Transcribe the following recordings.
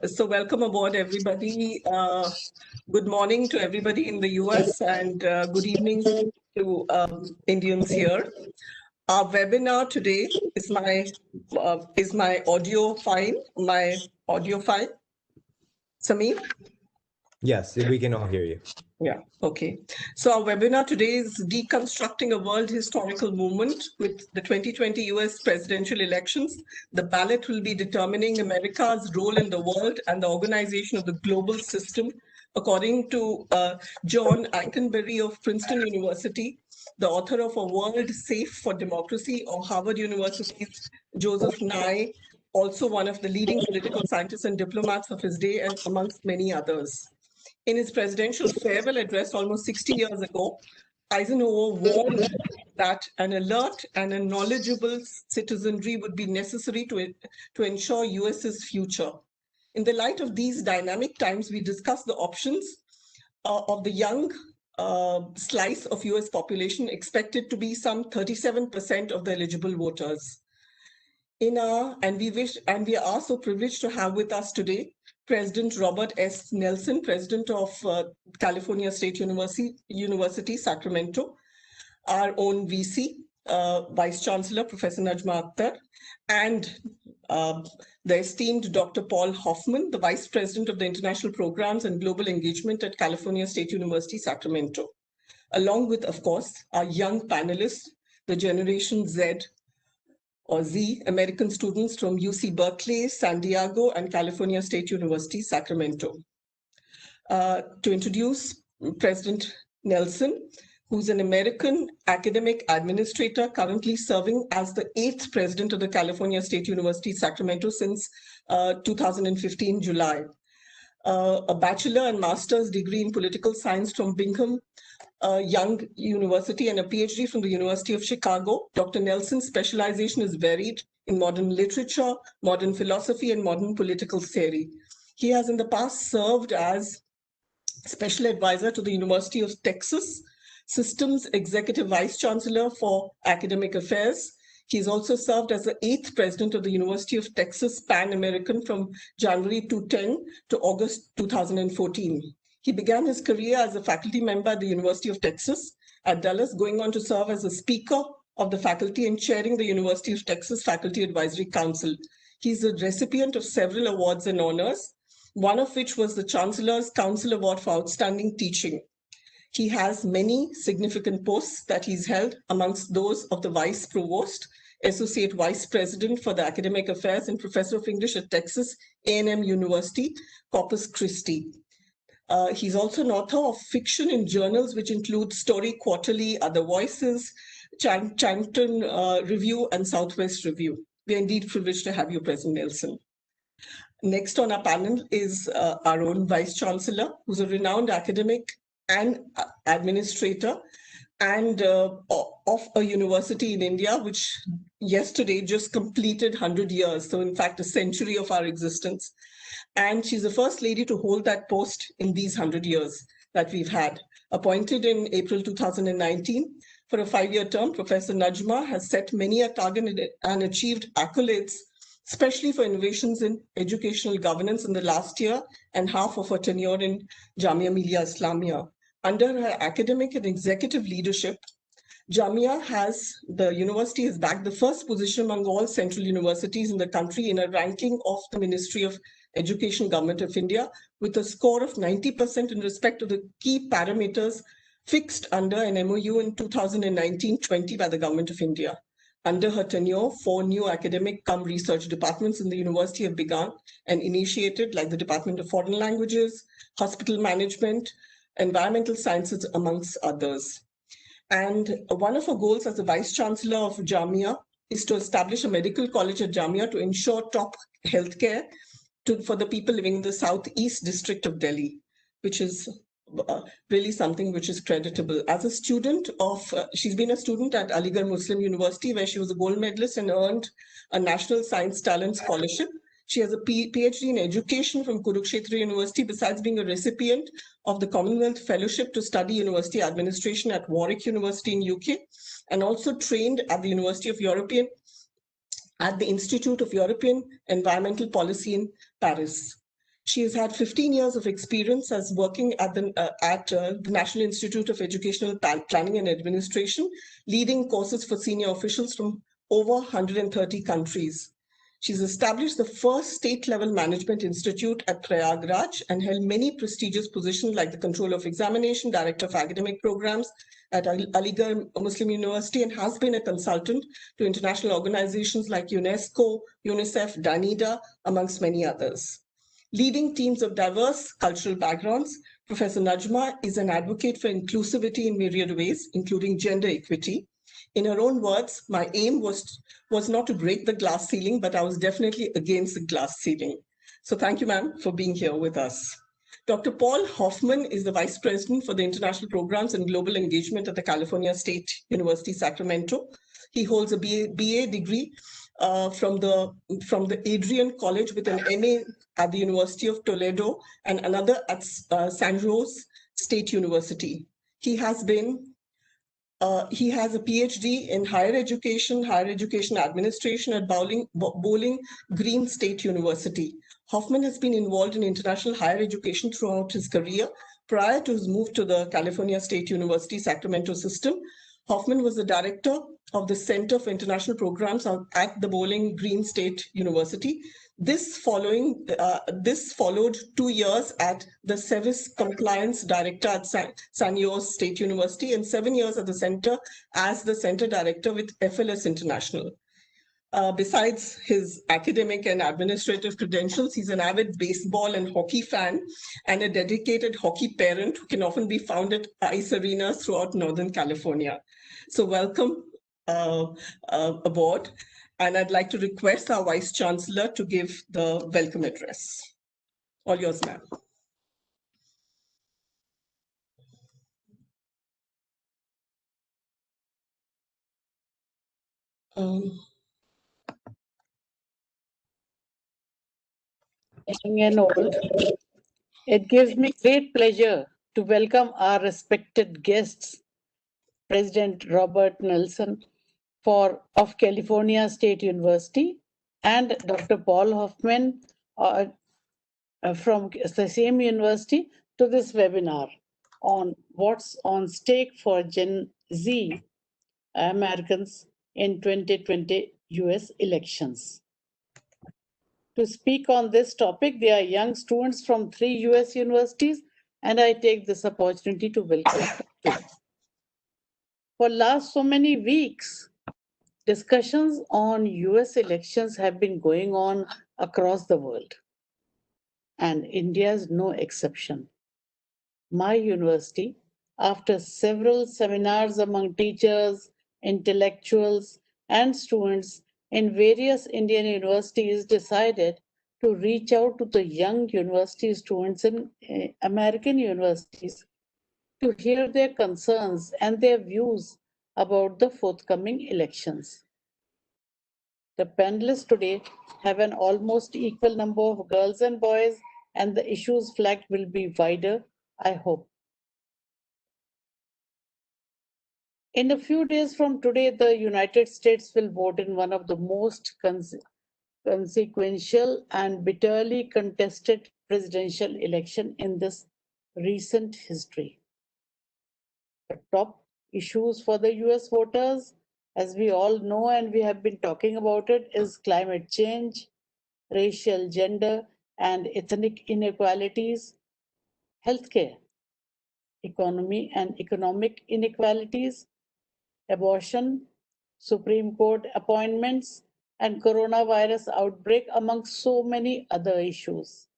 So welcome aboard, everybody. Good morning to everybody in the US and good evening to Indians here. Our webinar today is my audio file. Sameer? Yes, we can all hear you. Yeah, okay. So our webinar today is Deconstructing a World Historical Movement with the 2020 US presidential elections. The ballot will be determining America's role in the world and the organization of the global system, according to John Ankenberry of Princeton University, the author of A World Safe for Democracy, or Harvard University's Joseph Nye, also one of the leading political scientists and diplomats of his day, and amongst many others. In his presidential farewell address almost 60 years ago, Eisenhower warned that an alert and a knowledgeable citizenry would be necessary to ensure US's future. In the light of these dynamic times, we discuss the options of the young slice of US population expected to be some 37% of the eligible voters. We are so privileged to have with us today President Robert S. Nelson, President of California State University, Sacramento, our own VC, Vice Chancellor, Professor Najma Akhtar, and the esteemed Dr. Paul Haufman, the Vice President of the International Programs and Global Engagement at California State University, Sacramento, along with, of course, our young panelists, the Generation Z, or Z, American students from UC Berkeley, San Diego, and California State University, Sacramento. To introduce President Nelson, who's an American academic administrator currently serving as the 8th president of the California State University, Sacramento since 2015, July. A bachelor and master's degree in political science from Bingham Young University and a PhD from the University of Chicago. Dr. Nelson's specialization is varied in modern literature, modern philosophy, and modern political theory. He has in the past served as special advisor to the University of Texas, Systems Executive Vice Chancellor for Academic Affairs. He's also served as the 8th president of the University of Texas Pan American from January 2010 to August 2014. He began his career as a faculty member at the University of Texas at Dallas, going on to serve as a speaker of the faculty and chairing the University of Texas Faculty Advisory Council. He's a recipient of several awards and honors, one of which was the Chancellor's Council Award for Outstanding Teaching. He has many significant posts that he's held, amongst those of the Vice Provost, Associate Vice President for the Academic Affairs, and Professor of English at Texas A&M University, Corpus Christi. He's also an author of fiction in journals, which include Story Quarterly, Other Voices, Chanton Review, and Southwest Review. We are indeed privileged to have you, President Nelson. Next on our panel is our own Vice Chancellor, who's a renowned academic and administrator and of a university in India, which yesterday just completed 100 years. So in fact, a century of our existence. And she's the first lady to hold that post in these 100 years that we've had. Appointed in April 2019 for a 5-year term, Professor Najma has set many a target and achieved accolades, especially for innovations in educational governance in the last year and half of her tenure in Jamia Millia Islamia. Under her academic and executive leadership, the university has bagged the first position among all central universities in the country in a ranking of the Ministry of Education Government of India, with a score of 90% in respect to the key parameters fixed under an MOU in 2019-20 by the Government of India. Under her tenure, 4 new academic research departments in the university have begun and initiated, like the Department of Foreign Languages, Hospital Management, Environmental Sciences, amongst others. And one of her goals as the Vice Chancellor of Jamia is to establish a medical college at Jamia to ensure top healthcare for the people living in the Southeast District of Delhi, which is really something which is creditable. As a student she's been a student at Aligarh Muslim University, where she was a gold medalist and earned a National Science Talent Scholarship. She has a PhD in education from Kurukshetra University, besides being a recipient of the Commonwealth Fellowship to study University Administration at Warwick University in UK, and also trained at the Institute of European Environmental Policy in Paris. She has had 15 years of experience as working at the National Institute of Educational Planning and Administration, leading courses for senior officials from over 130 countries. She's established the first state-level management institute at Prayagraj and held many prestigious positions like the Controller of Examination, Director of Academic Programs at Aligarh Muslim University, and has been a consultant to international organizations like UNESCO, UNICEF, DANIDA, amongst many others. Leading teams of diverse cultural backgrounds, Professor Najma is an advocate for inclusivity in myriad ways, including gender equity. In her own words, my aim was not to break the glass ceiling, but I was definitely against the glass ceiling. So thank you, ma'am, for being here with us. Dr. Paul Haufman is the Vice President for the International Programs and Global Engagement at the California State University, Sacramento. He holds a BA degree from the Adrian College with an MA at the University of Toledo and another at San Jose State University. He has a PhD in higher education administration at Bowling Green State University. Haufman has been involved in international higher education throughout his career. Prior to his move to the California State University Sacramento system, Haufman was the director of the Center for International Programs at the Bowling Green State University. This followed 2 years at the Service Compliance Director at San Jose State University and 7 years at the center as the Center Director with FLS International. Besides his academic and administrative credentials, he's an avid baseball and hockey fan and a dedicated hockey parent who can often be found at ice arenas throughout Northern California. So welcome aboard. And I'd like to request our Vice Chancellor to give the welcome address. All yours, ma'am. Young and old, it gives me great pleasure to welcome our respected guests, President Robert Nelson of California State University and Dr. Paul Haufman from the same university to this webinar on what's on stake for Gen Z Americans in 2020 US elections. To speak on this topic, they are young students from 3 US universities, and I take this opportunity to welcome them. For last so many weeks, discussions on US elections have been going on across the world, and India is no exception. My university, after several seminars among teachers, intellectuals, and students in various Indian universities, decided to reach out to the young university students in American universities to hear their concerns and their views about the forthcoming elections. The panelists today have an almost equal number of girls and boys, and the issues flagged will be wider, I hope. In a few days from today, the United States will vote in one of the most consequential and bitterly contested presidential election in this recent history. The top issues for the US voters, as we all know and we have been talking about it, is climate change, racial, gender, and ethnic inequalities, healthcare, economy and economic inequalities, abortion, Supreme Court appointments, and coronavirus outbreak, among so many other issues.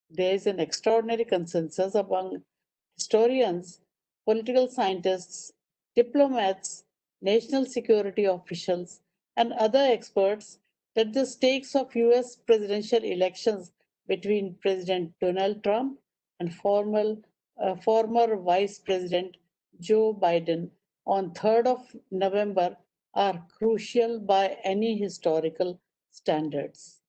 There is an extraordinary consensus among historians, political scientists, diplomats, national security officials, and other experts that the stakes of US presidential elections between President Donald Trump and former Vice President Joe Biden on 3rd of November are crucial by any historical standards.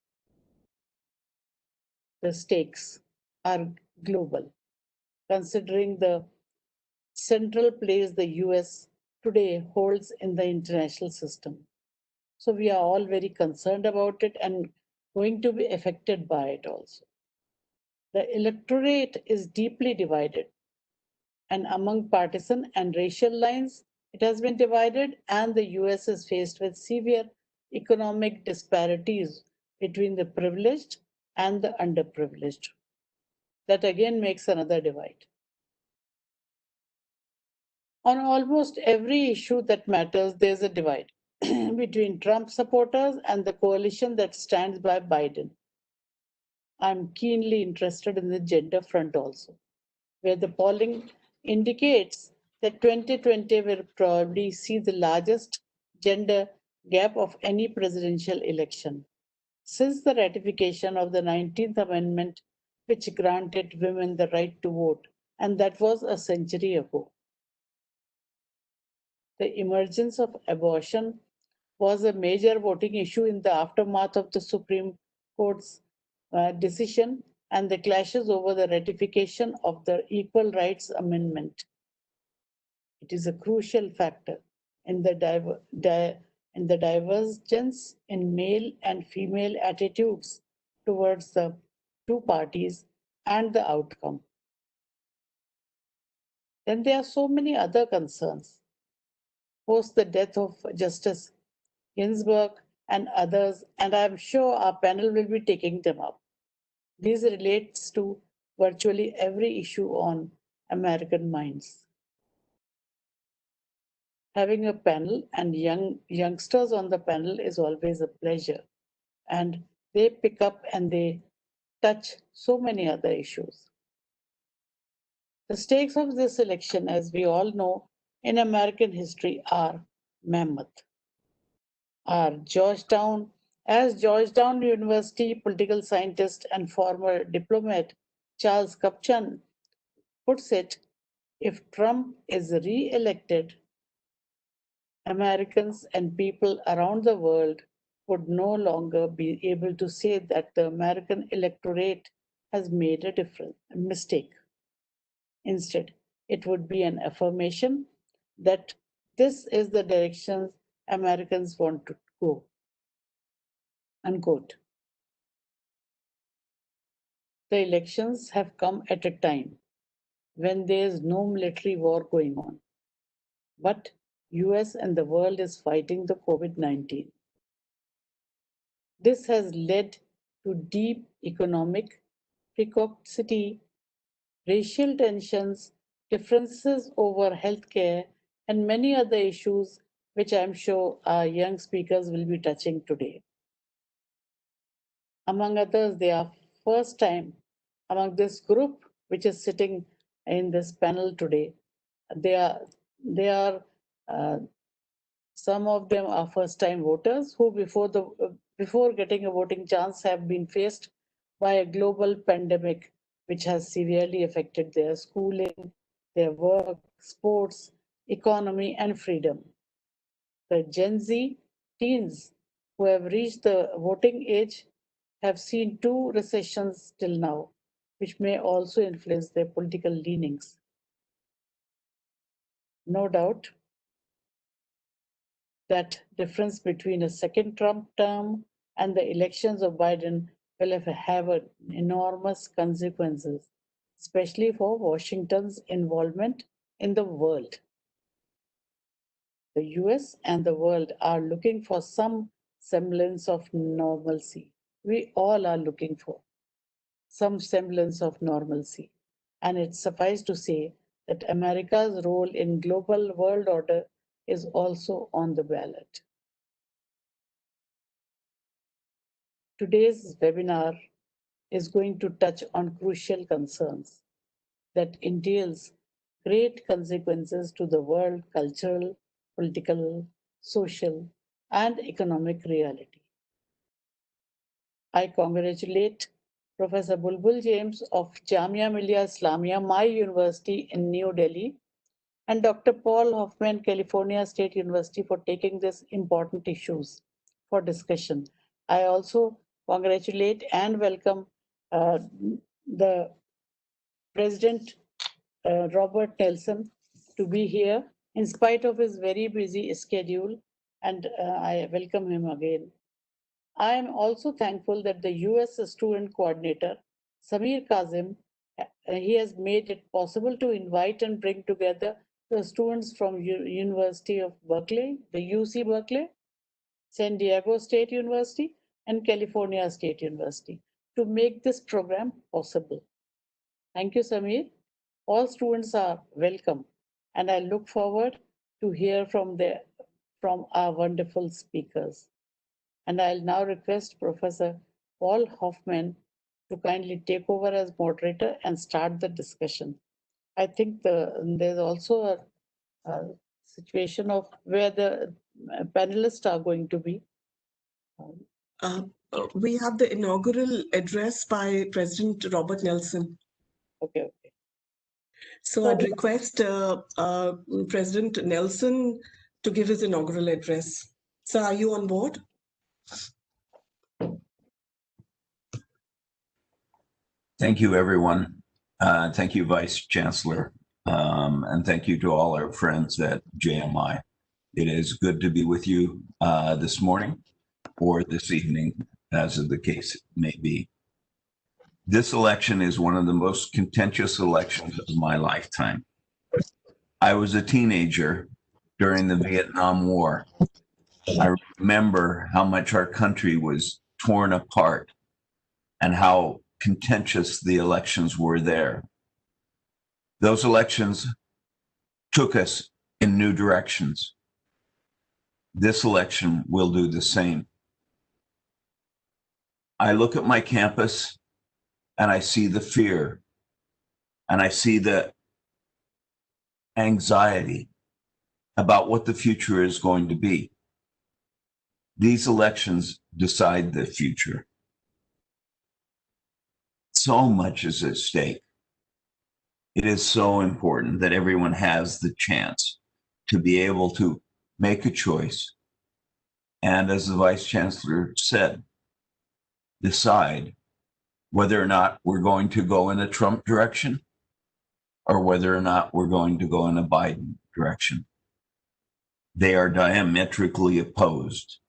The stakes are global, considering the central place the US today holds in the international system. So we are all very concerned about it, and going to be affected by it also. The electorate is deeply divided, and among partisan and racial lines, it has been divided, and the US is faced with severe economic disparities between the privileged and the underprivileged. That again makes another divide. On almost every issue that matters, there's a divide between Trump supporters and the coalition that stands by Biden. I'm keenly interested in the gender front also, where the polling indicates that 2020 will probably see the largest gender gap of any presidential election since the ratification of the 19th Amendment, which granted women the right to vote, and that was a century ago. The emergence of abortion was a major voting issue in the aftermath of the Supreme Court's decision and the clashes over the ratification of the Equal Rights Amendment. It is a crucial factor in the divergence in male and female attitudes towards the two parties and the outcome. Then there are so many other concerns. Post the death of Justice Ginsburg and others, and I'm sure our panel will be taking them up. This relates to virtually every issue on American minds. Having a panel and youngsters on the panel is always a pleasure, and they pick up and they touch so many other issues. The stakes of this election, as we all know, in American history are mammoth. As Georgetown University political scientist and former diplomat Charles Kupchan puts it, if Trump is re-elected, Americans and people around the world would no longer be able to say that the American electorate has made a mistake. Instead, it would be an affirmation that this is the direction Americans want to go. Unquote. The elections have come at a time when there is no military war going on, but US and the world is fighting the COVID-19. This has led to deep economic precocity, racial tensions, differences over healthcare, and many other issues which I'm sure our young speakers will be touching today. Among others, they are first time among this group which is sitting in this panel today. They are some of them are first-time voters who, before getting a voting chance, have been faced by a global pandemic which has severely affected their schooling, their work, sports, economy, and freedom. The Gen Z teens who have reached the voting age have seen two recessions till now, which may also influence their political leanings. No doubt, that difference between a second Trump term and the elections of Biden will have enormous consequences, especially for Washington's involvement in the world. The US and the world are looking for some semblance of normalcy. We all are looking for some semblance of normalcy. And it suffices to say that America's role in global world order is also on the ballot. Today's webinar is going to touch on crucial concerns that entails great consequences to the world cultural, political, social, and economic reality. I congratulate Professor Bulbul James of Jamia Millia Islamia, my university in New Delhi, and Dr. Paul Haufman, California State University, for taking these important issues for discussion. I also congratulate and welcome the President Robert Nelson to be here in spite of his very busy schedule, and I welcome him again. I am also thankful that the US student coordinator, Samir Kazim, he has made it possible to invite and bring together the students from University of Berkeley, the UC Berkeley, San Diego State University, and California State University to make this program possible. Thank you, Samir. All students are welcome, and I look forward to hear from our wonderful speakers. And I'll now request Professor Paul Haufman to kindly take over as moderator and start the discussion. I think there's also a situation of where the panelists are going to be. We have the inaugural address by President Robert Nelson. Okay. So I'd request President Nelson to give his inaugural address. So are you on board? Thank you, everyone. Thank you, Vice Chancellor. And thank you to all our friends at JMI. It is good to be with you this morning or this evening, as the case may be. This election is one of the most contentious elections of my lifetime. I was a teenager during the Vietnam War. I remember how much our country was torn apart and how contentious the elections were there. Those elections took us in new directions. This election will do the same. I look at my campus and I see the fear and I see the anxiety about what the future is going to be. These elections decide the future. So much is at stake. It is so important that everyone has the chance to be able to make a choice. And as the Vice Chancellor said, decide whether or not we're going to go in a Trump direction or whether or not we're going to go in a Biden direction. They are diametrically opposed.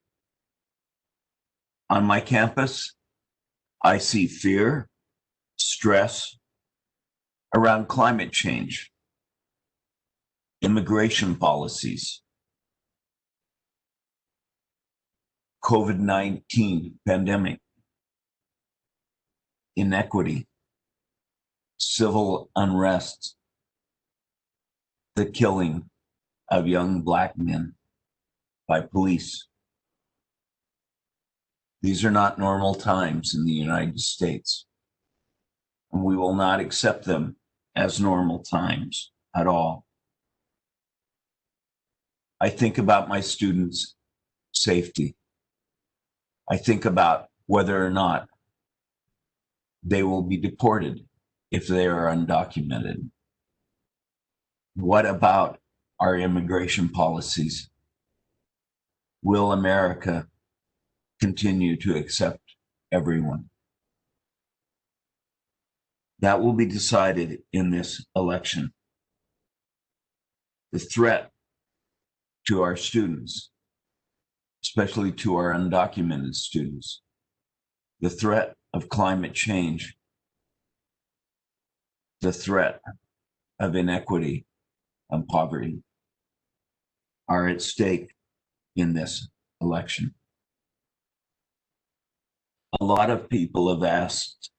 On my campus, I see fear, stress around climate change, immigration policies, COVID-19 pandemic, inequity, civil unrest, the killing of young Black men by police. These are not normal times in the United States, and we will not accept them as normal times at all. I think about my students' safety. I think about whether or not they will be deported if they are undocumented. What about our immigration policies? Will America continue to accept everyone? That will be decided in this election. The threat to our students, especially to our undocumented students, the threat of climate change, the threat of inequity and poverty are at stake in this election. A lot of people have asked,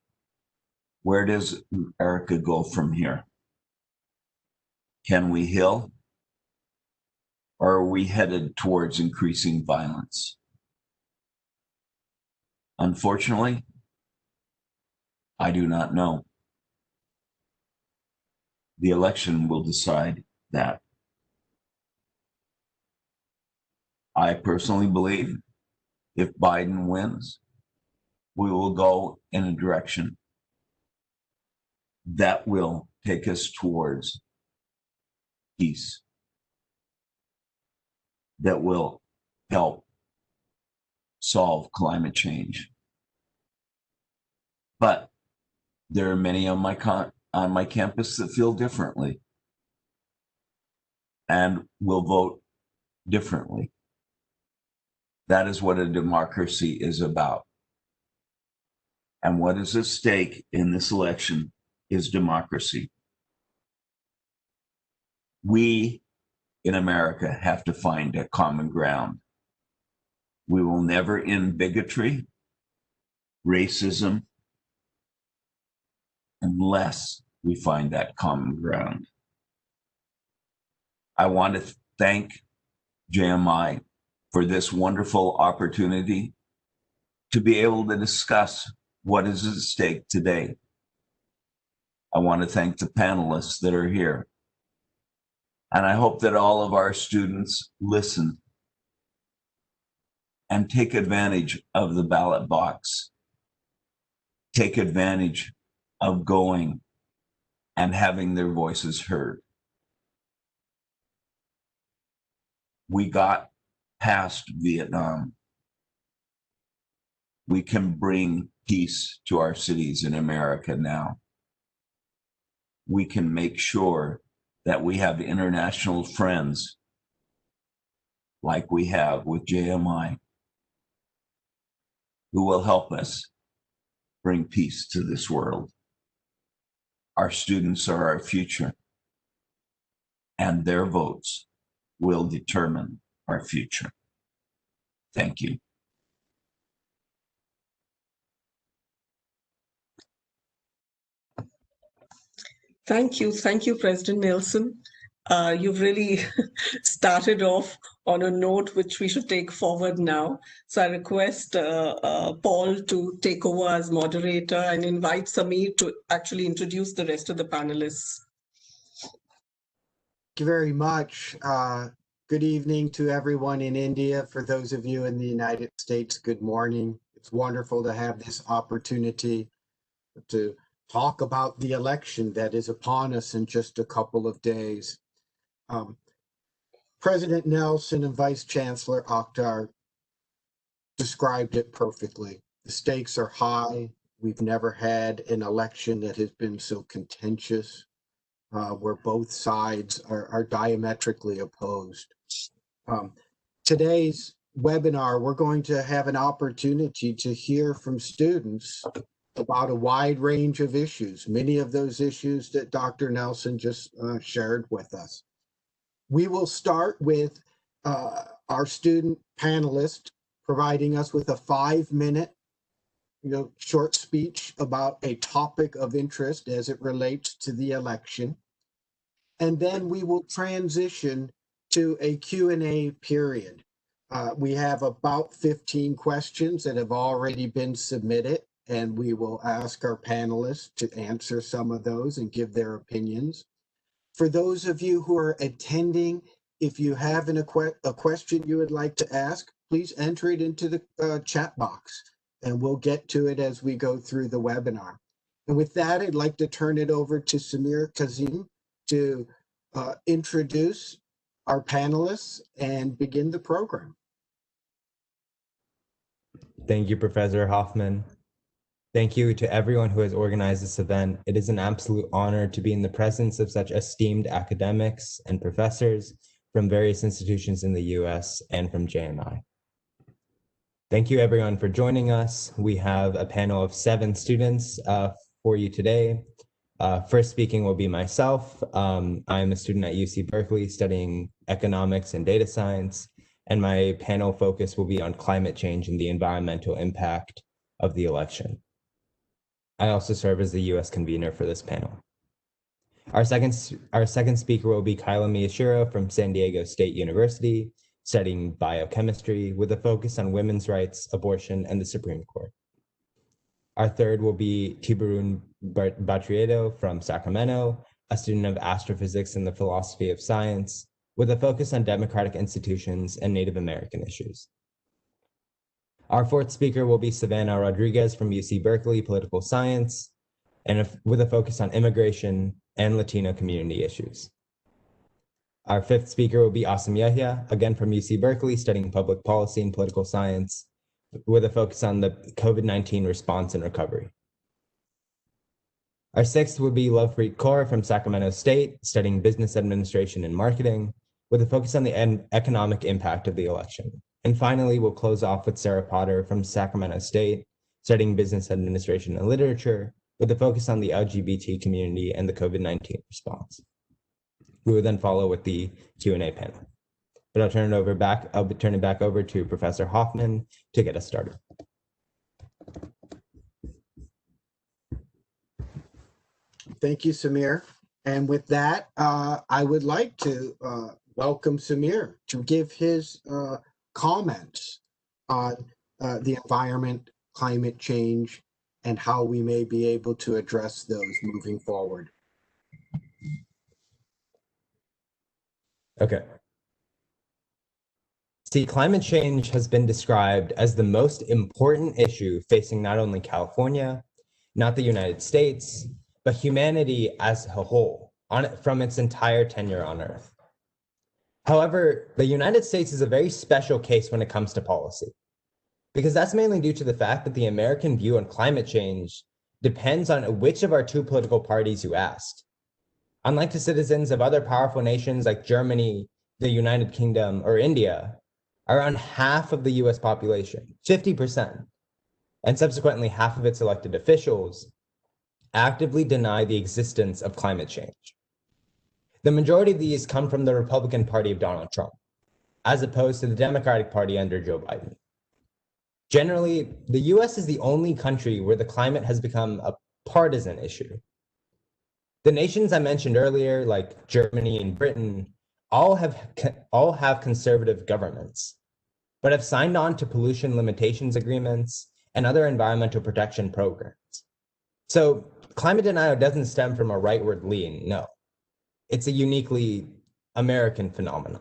where does America go from here? Can we heal? Or are we headed towards increasing violence? Unfortunately, I do not know. The election will decide that. I personally believe if Biden wins, we will go in a direction that will take us towards peace, that will help solve climate change. But there are many on my campus that feel differently and will vote differently. That is what a democracy is about. And what is at stake in this election is democracy. We in America have to find a common ground. We will never end bigotry, racism, unless we find that common ground. I want to thank JMI for this wonderful opportunity to be able to discuss what is at stake today. I want to thank the panelists that are here. And I hope that all of our students listen and take advantage of the ballot box. Take advantage of going and having their voices heard. We got past Vietnam. We can bring peace to our cities in America now. We can make sure that we have international friends like we have with JMI who will help us bring peace to this world. Our students are our future, and their votes will determine our future. Thank you. Thank you, President Nelson. You've really started off on a note which we should take forward now. So I request Paul to take over as moderator and invite Samir to actually introduce the rest of the panelists. Thank you very much. Good evening to everyone in India. For those of you in the United States, good morning. It's wonderful to have this opportunity to talk about the election that is upon us in just a couple of days. President Nelson and Vice Chancellor Akhtar described it perfectly. The stakes are high. We've never had an election that has been so contentious, where both sides are diametrically opposed. Today's webinar, we're going to have an opportunity to hear from students about a wide range of issues, many of those issues that Dr. Nelson just shared with us. We will start with our student panelist providing us with a 5-minute short speech about a topic of interest as it relates to the election. And then we will transition to a Q&A period. We have about 15 questions that have already been submitted, and we will ask our panelists to answer some of those and give their opinions. For those of you who are attending, if you have a question you would like to ask, please enter it into the chat box, and we'll get to it as we go through the webinar. And with that, I'd like to turn it over to Kazim to introduce our panelists and begin the program. Thank you, Professor Haufman. Thank you to everyone who has organized this event. It is an absolute honor to be in the presence of such esteemed academics and professors from various institutions in the US and from JMI. Thank you everyone for joining us. We have a panel of 7 students for you today. First speaking will be myself. I'm a student at UC Berkeley studying economics and data science, and my panel focus will be on climate change and the environmental impact of the election. I also serve as the US convener for this panel. Our second speaker will be Kyla Miyashiro from San Diego State University, studying biochemistry with a focus on women's rights, abortion, and the Supreme Court. Our third will be Tiburon Batriedo from Sacramento, a student of astrophysics and the philosophy of science, with a focus on democratic institutions and Native American issues. Our fourth speaker will be Sahvannah Rodriguez from UC Berkeley, political science, and with a focus on immigration and Latino community issues. Our fifth speaker will be Asim Yahya, again from UC Berkeley, studying public policy and political science, with a focus on the COVID-19 response and recovery. Our sixth would be Lovepreet Kaur from Sacremento State, studying business administration and marketing, with a focus on the economic impact of the election. And finally, we'll close off with Sarah Potter from Sacremento State, studying business administration and literature, with a focus on the LGBT community and the COVID-19 response. We will then follow with the Q&A panel. But I'll turn it back over to Professor Haufman to get us started. Thank you, Samir. And with that, I would like to welcome Samir to give his comments on the environment, climate change, and how we may be able to address those moving forward. Okay. See, climate change has been described as the most important issue facing not only California, not the United States, but humanity as a whole from its entire tenure on Earth. However, the United States is a very special case when it comes to policy, because that's mainly due to the fact that the American view on climate change depends on which of our two political parties you asked. Unlike the citizens of other powerful nations like Germany, the United Kingdom, or India, around half of the US population, 50%, and subsequently half of its elected officials, actively deny the existence of climate change. The majority of these come from the Republican Party of Donald Trump, as opposed to the Democratic Party under Joe Biden. Generally, the US is the only country where the climate has become a partisan issue. The nations I mentioned earlier, like Germany and Britain, all have conservative governments, but have signed on to pollution limitations agreements and other environmental protection programs. So climate denial doesn't stem from a rightward lean, no. It's a uniquely American phenomenon.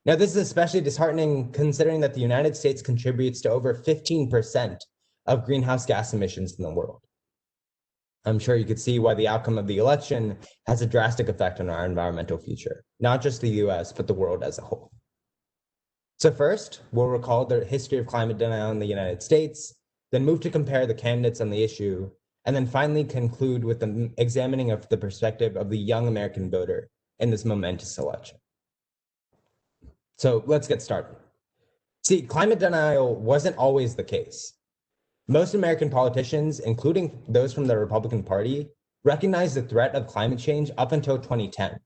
Now, this is especially disheartening considering that the United States contributes to over 15% of greenhouse gas emissions in the world. I'm sure you could see why the outcome of the election has a drastic effect on our environmental future, not just the US, but the world as a whole. So first, we'll recall the history of climate denial in the United States, then move to compare the candidates on the issue, and then finally conclude with the examining of the perspective of the young American voter in this momentous election. So let's get started. See, climate denial wasn't always the case. Most American politicians, including those from the Republican Party, recognized the threat of climate change up until 2010.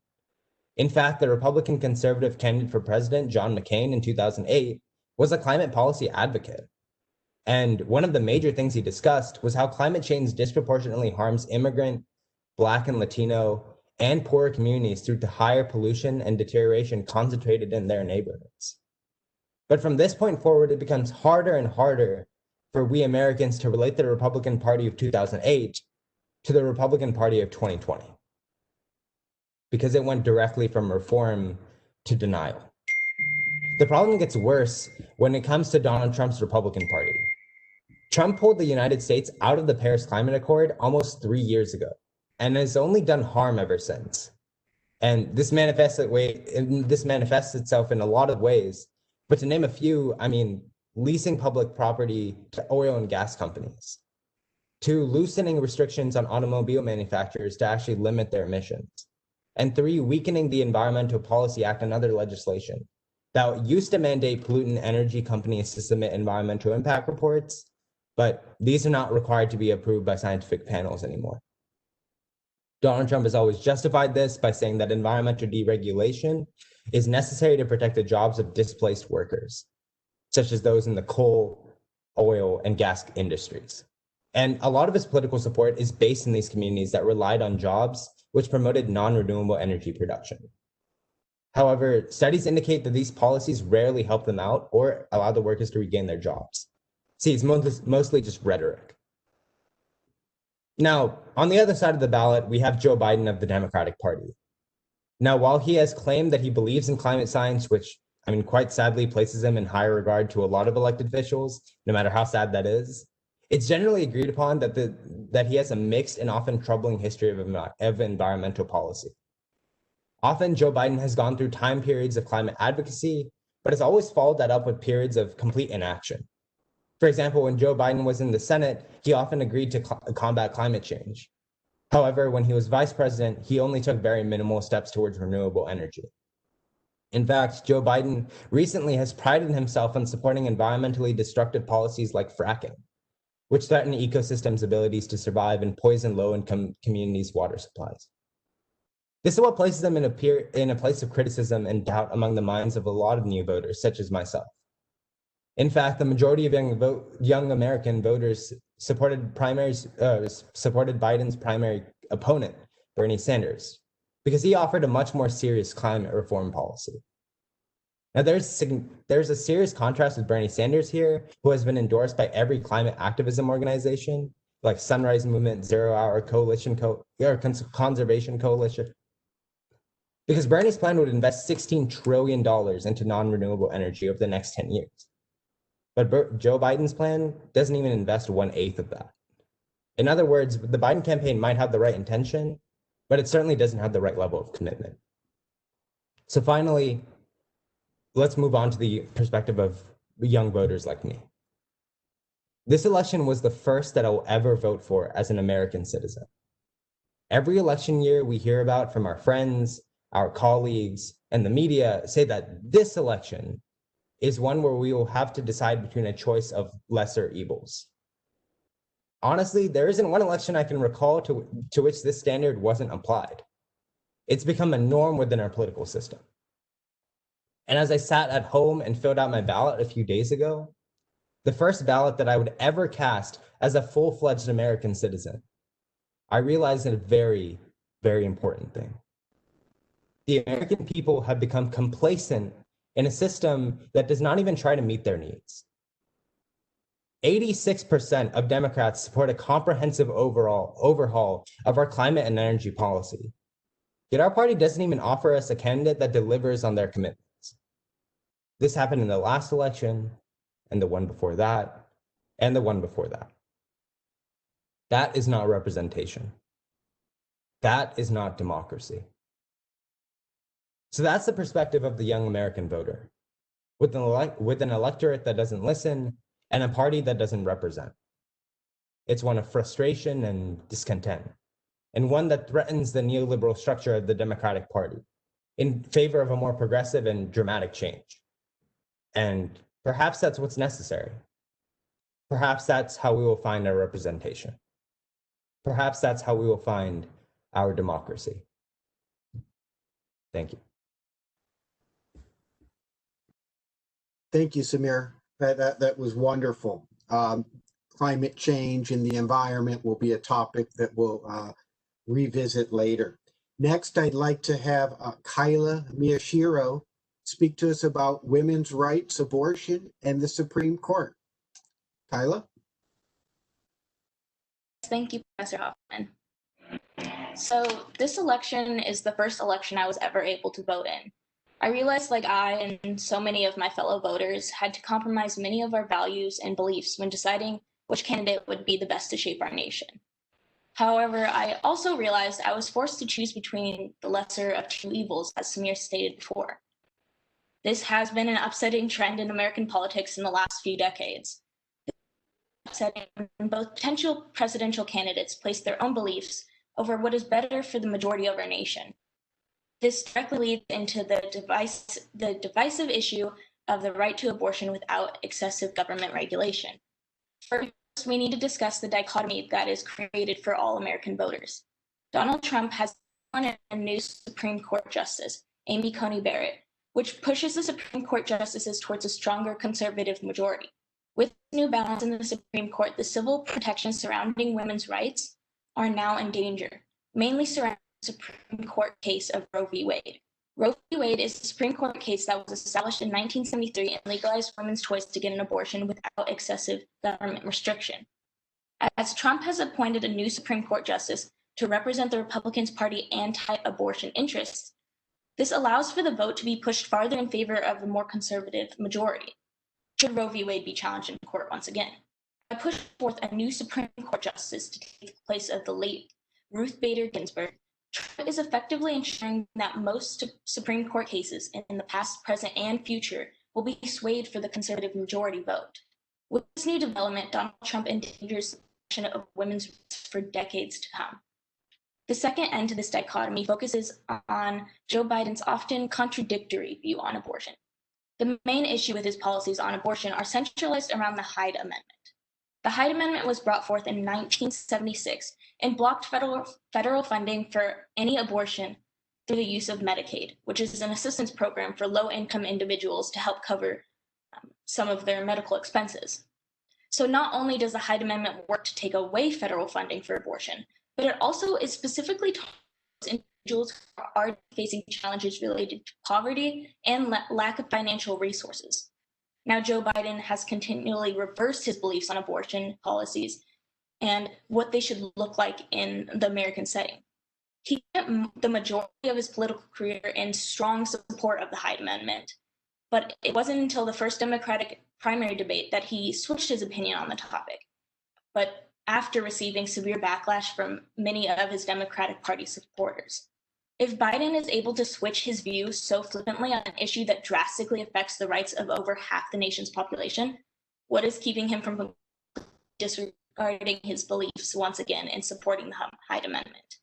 In fact, the Republican conservative candidate for president, John McCain, in 2008, was a climate policy advocate. And one of the major things he discussed was how climate change disproportionately harms immigrant, Black and Latino, and poorer communities through the higher pollution and deterioration concentrated in their neighborhoods. But from this point forward, it becomes harder and harder for we Americans to relate the Republican Party of 2008 to the Republican Party of 2020, because it went directly from reform to denial. The problem gets worse when it comes to Donald Trump's Republican Party. Trump pulled the United States out of the Paris Climate Accord almost 3 years ago, and has only done harm ever since. And this manifests itself in a lot of ways, but to name a few, I mean, leasing public property to oil and gas companies, to loosening restrictions on automobile manufacturers to actually limit their emissions, and 3, weakening the Environmental Policy Act and other legislation that used to mandate pollutant energy companies to submit environmental impact reports, but these are not required to be approved by scientific panels anymore. Donald Trump has always justified this by saying that environmental deregulation is necessary to protect the jobs of displaced workers, such as those in the coal, oil, and gas industries. And a lot of his political support is based in these communities that relied on jobs which promoted non-renewable energy production. However, studies indicate that these policies rarely help them out or allow the workers to regain their jobs. See, it's mostly just rhetoric. Now, on the other side of the ballot, we have Joe Biden of the Democratic Party. Now, while he has claimed that he believes in climate science, which, I mean, quite sadly places him in higher regard to a lot of elected officials, no matter how sad that is, it's generally agreed upon that he has a mixed and often troubling history of environmental policy. Often, Joe Biden has gone through time periods of climate advocacy, but has always followed that up with periods of complete inaction. For example, when Joe Biden was in the Senate, he often agreed to combat climate change. However, when he was vice president, he only took very minimal steps towards renewable energy. In fact, Joe Biden recently has prided himself on supporting environmentally destructive policies like fracking, which threaten ecosystems' abilities to survive and poison low-income communities' water supplies. This is what places them in a place of criticism and doubt among the minds of a lot of new voters, such as myself. In fact, the majority of young American voters supported Biden's primary opponent, Bernie Sanders, because he offered a much more serious climate reform policy. Now, there's a serious contrast with Bernie Sanders here, who has been endorsed by every climate activism organization, like Sunrise Movement, Zero Hour Coalition, Conservation Coalition, because Bernie's plan would invest $16 trillion into non-renewable energy over the next 10 years. But Joe Biden's plan doesn't even invest 1/8 of that. In other words, the Biden campaign might have the right intention, but it certainly doesn't have the right level of commitment. So finally, let's move on to the perspective of young voters like me. This election was the first that I will ever vote for as an American citizen. Every election year we hear about from our friends, our colleagues, and the media say that this election is one where we will have to decide between a choice of lesser evils. Honestly, there isn't one election I can recall to which this standard wasn't applied. It's become a norm within our political system. And as I sat at home and filled out my ballot a few days ago, the first ballot that I would ever cast as a full-fledged American citizen, I realized a very, very important thing. The American people have become complacent in a system that does not even try to meet their needs. 86% of Democrats support a comprehensive overhaul of our climate and energy policy. Yet our party doesn't even offer us a candidate that delivers on their commitments. This happened in the last election, and the one before that, and the one before that. That is not representation. That is not democracy. So that's the perspective of the young American voter, with an electorate that doesn't listen and a party that doesn't represent. It's one of frustration and discontent, and one that threatens the neoliberal structure of the Democratic Party in favor of a more progressive and dramatic change. And perhaps that's what's necessary. Perhaps that's how we will find our representation. Perhaps that's how we will find our democracy. Thank you. Thank you, Samir. That was wonderful. Climate change and the environment will be a topic that we'll revisit later. Next, I'd like to have Kyla Miyashiro speak to us about women's rights, abortion, and the Supreme Court. Kyla? Thank you, Professor Haufman. So this election is the first election I was ever able to vote in. I realized, like I and so many of my fellow voters, had to compromise many of our values and beliefs when deciding which candidate would be the best to shape our nation. However, I also realized I was forced to choose between the lesser of two evils, as Samir stated before. This has been an upsetting trend in American politics in the last few decades. Upsetting when both potential presidential candidates place their own beliefs over what is better for the majority of our nation. This directly leads into the divisive issue of the right to abortion without excessive government regulation. First, we need to discuss the dichotomy that is created for all American voters. Donald Trump has appointed a new Supreme Court Justice, Amy Coney Barrett, which pushes the Supreme Court justices towards a stronger conservative majority. With this new balance in the Supreme Court, the civil protections surrounding women's rights are now in danger, mainly surrounding the Supreme Court case of Roe v. Wade. Roe v. Wade is a Supreme Court case that was established in 1973 and legalized women's choice to get an abortion without excessive government restriction. As Trump has appointed a new Supreme Court justice to represent the Republican Party's anti-abortion interests, this allows for the vote to be pushed farther in favor of a more conservative majority, should Roe v. Wade be challenged in court once again. I push forth a new Supreme Court justice to take the place of the late Ruth Bader Ginsburg. Trump is effectively ensuring that most Supreme Court cases in the past, present, and future will be swayed for the conservative majority vote. With this new development, Donald Trump endangers the protection of women's rights for decades to come. The second end to this dichotomy focuses on Joe Biden's often contradictory view on abortion. The main issue with his policies on abortion are centralized around the Hyde Amendment. The Hyde Amendment was brought forth in 1976 and blocked federal funding for any abortion through the use of Medicaid, which is an assistance program for low-income individuals to help cover some of their medical expenses. So not only does the Hyde Amendment work to take away federal funding for abortion, but it also is specifically targeted individuals who are already facing challenges related to poverty and lack of financial resources. Now, Joe Biden has continually reversed his beliefs on abortion policies and what they should look like in the American setting. He spent the majority of his political career in strong support of the Hyde Amendment, but it wasn't until the first Democratic primary debate that he switched his opinion on the topic. But after receiving severe backlash from many of his Democratic Party supporters. If Biden is able to switch his view so flippantly on an issue that drastically affects the rights of over half the nation's population, what is keeping him from disregarding his beliefs once again and supporting the Hyde Amendment?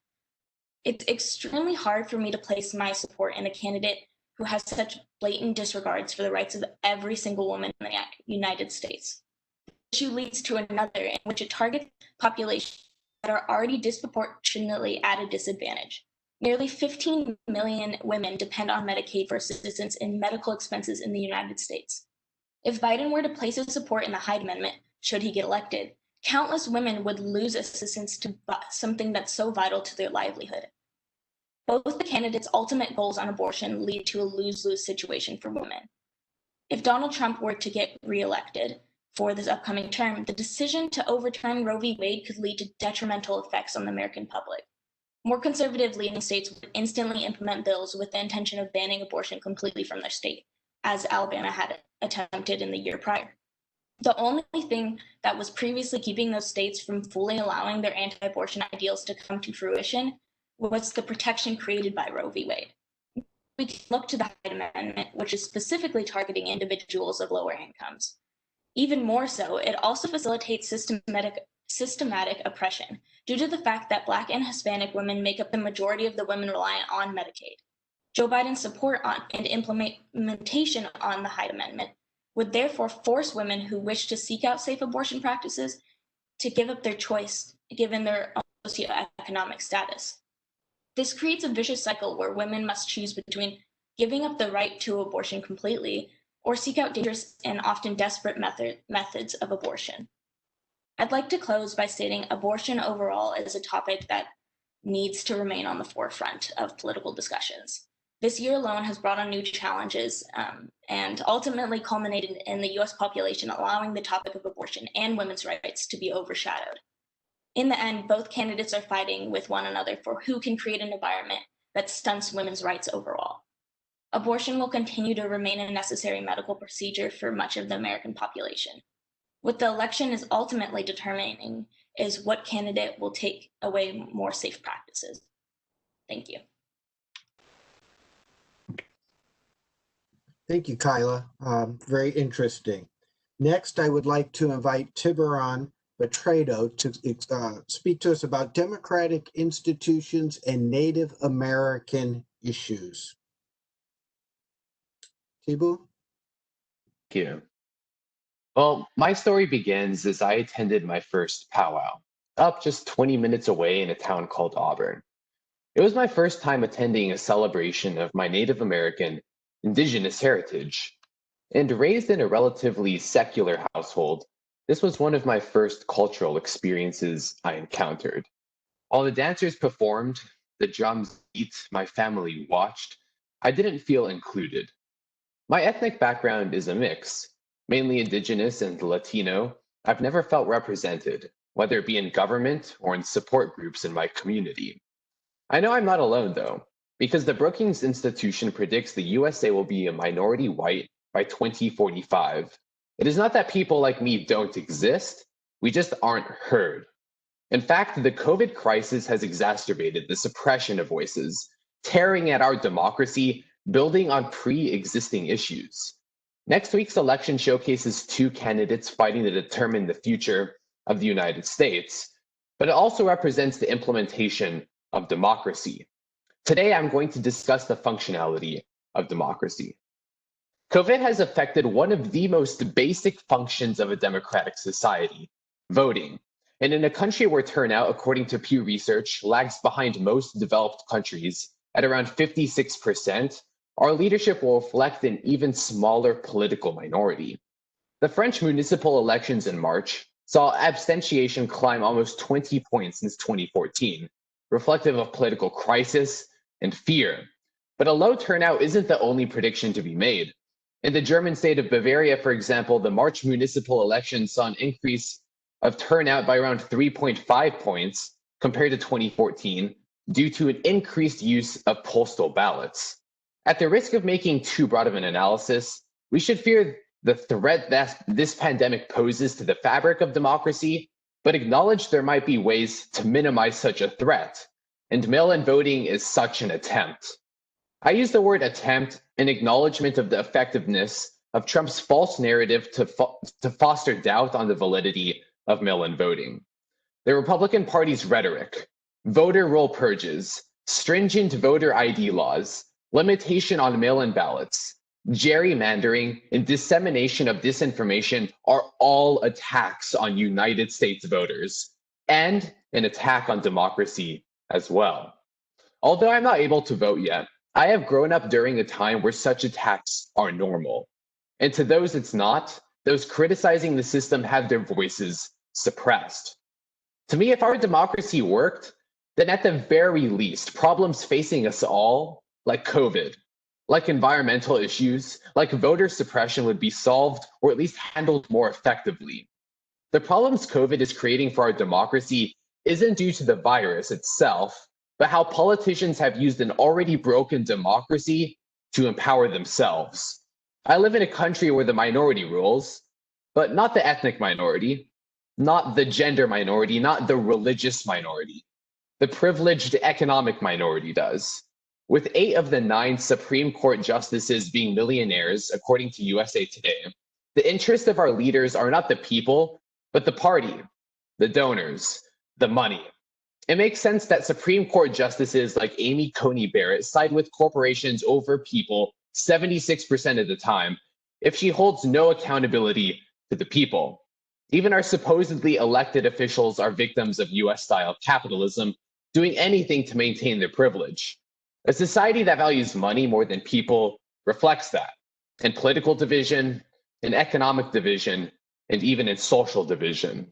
It's extremely hard for me to place my support in a candidate who has such blatant disregards for the rights of every single woman in the United States. The issue leads to another in which it targets populations that are already disproportionately at a disadvantage. Nearly 15 million women depend on Medicaid for assistance in medical expenses in the United States. If Biden were to place his support in the Hyde Amendment, should he get elected, countless women would lose assistance to something that's so vital to their livelihood. Both the candidates' ultimate goals on abortion lead to a lose-lose situation for women. If Donald Trump were to get reelected for this upcoming term, the decision to overturn Roe v. Wade could lead to detrimental effects on the American public. More conservative leading states would instantly implement bills with the intention of banning abortion completely from their state, as Alabama had attempted in the year prior. The only thing that was previously keeping those states from fully allowing their anti-abortion ideals to come to fruition was the protection created by Roe v. Wade. We can look to the Hyde Amendment, which is specifically targeting individuals of lower incomes. Even more so, it also facilitates systematic oppression due to the fact that Black and Hispanic women make up the majority of the women reliant on Medicaid. Joe Biden's support on and implementation on the Hyde Amendment would therefore force women who wish to seek out safe abortion practices to give up their choice given their socioeconomic status. This creates a vicious cycle where women must choose between giving up the right to abortion completely or seek out dangerous and often desperate methods of abortion. I'd like to close by stating abortion overall is a topic that needs to remain on the forefront of political discussions. This year alone has brought on new challenges and ultimately culminated in the US population allowing the topic of abortion and women's rights to be overshadowed. In the end, both candidates are fighting with one another for who can create an environment that stunts women's rights overall. Abortion will continue to remain a necessary medical procedure for much of the American population. What the election is ultimately determining is what candidate will take away more safe practices. Thank you. Thank you, Kyla. Very interesting. Next, I would like to invite Tiburon Batriedo to speak to us about democratic institutions and Native American issues. Tibu? Thank you. Well, my story begins as I attended my first powwow, up just 20 minutes away in a town called Auburn. It was my first time attending a celebration of my Native American indigenous heritage. And raised in a relatively secular household, this was one of my first cultural experiences I encountered. While the dancers performed, the drums beat, my family watched, I didn't feel included. My ethnic background is a mix, mainly indigenous and Latino. I've never felt represented, whether it be in government or in support groups in my community. I know I'm not alone though, because the Brookings Institution predicts the USA will be a minority white by 2045. It is not that people like me don't exist, we just aren't heard. In fact, the COVID crisis has exacerbated the suppression of voices, tearing at our democracy, building on pre-existing issues. Next week's election showcases two candidates fighting to determine the future of the United States, but it also represents the implementation of democracy. Today, I'm going to discuss the functionality of democracy. COVID has affected one of the most basic functions of a democratic society, voting. And in a country where turnout, according to Pew Research, lags behind most developed countries at around 56%, our leadership will reflect an even smaller political minority. The French municipal elections in March saw abstention climb almost 20 points since 2014, reflective of political crisis and fear. But a low turnout isn't the only prediction to be made. In the German state of Bavaria, for example, the March municipal elections saw an increase of turnout by around 3.5 points compared to 2014 due to an increased use of postal ballots. At the risk of making too broad of an analysis, we should fear the threat that this pandemic poses to the fabric of democracy, but acknowledge there might be ways to minimize such a threat, and mail-in voting is such an attempt. I use the word attempt in acknowledgement of the effectiveness of Trump's false narrative to foster doubt on the validity of mail-in voting. The Republican Party's rhetoric, voter roll purges, stringent voter ID laws, limitation on mail-in ballots, gerrymandering, and dissemination of disinformation are all attacks on United States voters, and an attack on democracy as well. Although I'm not able to vote yet, I have grown up during a time where such attacks are normal. And to those it's not, those criticizing the system have their voices suppressed. To me, if our democracy worked, then at the very least, problems facing us all, like COVID, like environmental issues, like voter suppression would be solved or at least handled more effectively. The problems COVID is creating for our democracy isn't due to the virus itself, but how politicians have used an already broken democracy to empower themselves. I live in a country where the minority rules, but not the ethnic minority, not the gender minority, not the religious minority. The privileged economic minority does. With 8 of the 9 Supreme Court justices being millionaires, according to USA Today, the interests of our leaders are not the people, but the party, the donors, the money. It makes sense that Supreme Court justices like Amy Coney Barrett side with corporations over people 76% of the time if she holds no accountability to the people. Even our supposedly elected officials are victims of US-style capitalism, doing anything to maintain their privilege. A society that values money more than people reflects that in political division, in economic division, and even in social division.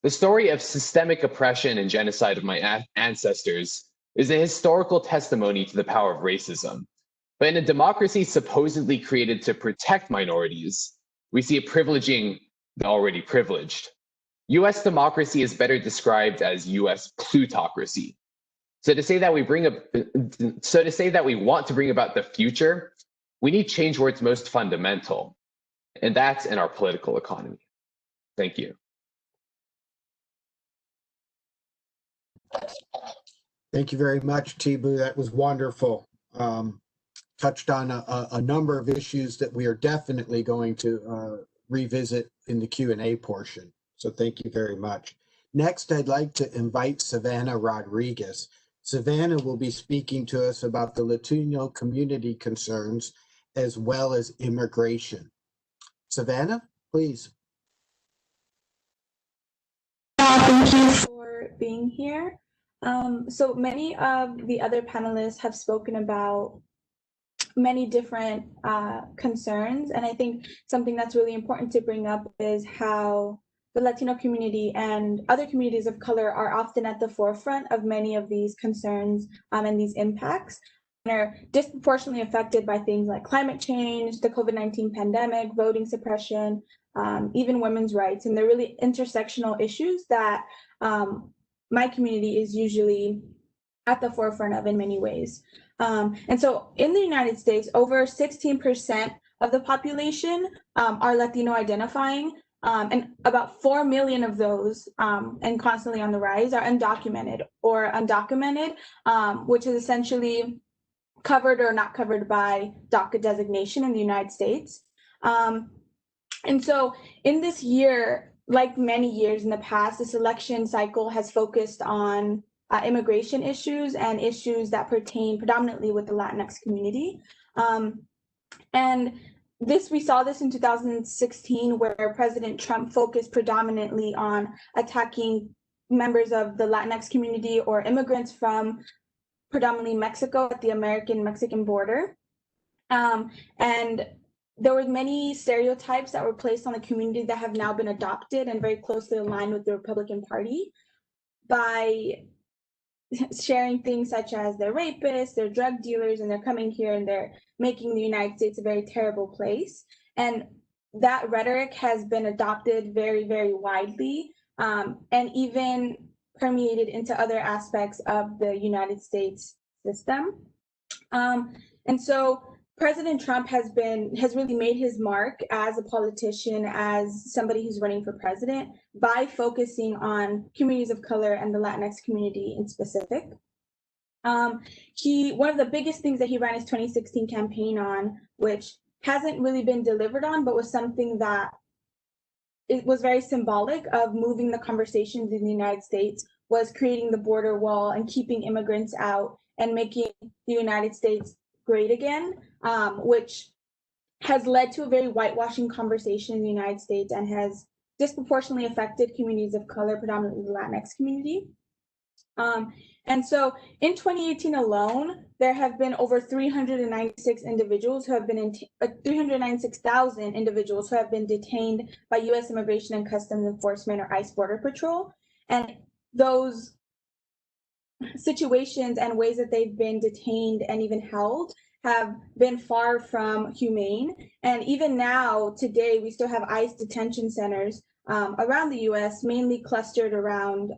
The story of systemic oppression and genocide of my ancestors is a historical testimony to the power of racism. But in a democracy supposedly created to protect minorities, we see it privileging the already privileged. US democracy is better described as US plutocracy. So to say that we want to bring about the future, we need change where it's most fundamental, and that's in our political economy. Thank you. Thank you very much, Tibu. That was wonderful. Touched on a number of issues that we are definitely going to revisit in the Q&A portion. So thank you very much. Next, I'd like to invite Sahvannah Rodriguez. Sahvannah will be speaking to us about the Latino community concerns as well as immigration. Sahvannah, please. Thank you for being here. So many of the other panelists have spoken about many different concerns, and I think something that's really important to bring up is how the Latino community and other communities of color are often at the forefront of many of these concerns and these impacts, and are disproportionately affected by things like climate change, the COVID-19 pandemic, voting suppression, even women's rights. And they're really intersectional issues that my community is usually at the forefront of in many ways. And so in the United States, over 16% of the population are Latino identifying, and about 4 million of those, and constantly on the rise, are undocumented, which is essentially covered or not covered by DACA designation in the United States. And so in this year, like many years in the past, this election cycle has focused on immigration issues and issues that pertain predominantly with the Latinx community. And we saw this in 2016, where President Trump focused predominantly on attacking members of the Latinx community or immigrants from predominantly Mexico at the American-Mexican border. And there were many stereotypes that were placed on the community that have now been adopted and very closely aligned with the Republican Party by sharing things such as they're rapists, they're drug dealers, and they're coming here and they're making the United States a very terrible place. And that rhetoric has been adopted very, very widely, and even permeated into other aspects of the United States system. And so President Trump has really made his mark as a politician, as somebody who's running for president, by focusing on communities of color and the Latinx community in specific. One of the biggest things that he ran his 2016 campaign on, which hasn't really been delivered on, but was something that it was very symbolic of moving the conversations in the United States, was creating the border wall and keeping immigrants out and making the United States great again, which has led to a very whitewashing conversation in the United States and has disproportionately affected communities of color, predominantly the Latinx community. And so in 2018 alone, there have been over 396,000 individuals who have been detained by U.S. Immigration and Customs Enforcement, or ICE Border Patrol. And those situations and ways that they've been detained and even held have been far from humane. And even now, today, we still have ICE detention centers around the U.S., mainly clustered around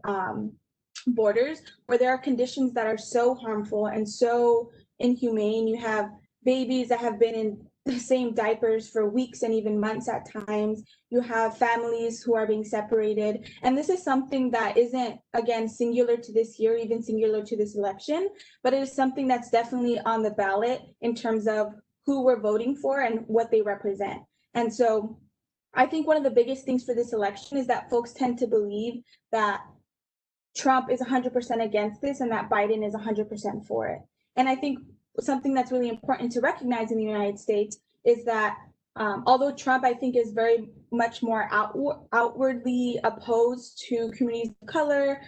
borders, where there are conditions that are so harmful and so inhumane. You have babies that have been in the same diapers for weeks and even months at times. You have families who are being separated. And this is something that isn't, again, singular to this year, even singular to this election, but it is something that's definitely on the ballot in terms of who we're voting for and what they represent. And so I think one of the biggest things for this election is that folks tend to believe that Trump is 100% against this and that Biden is 100% for it. And I think something that's really important to recognize in the United States is that although Trump, I think, is very much more outwardly opposed to communities of color,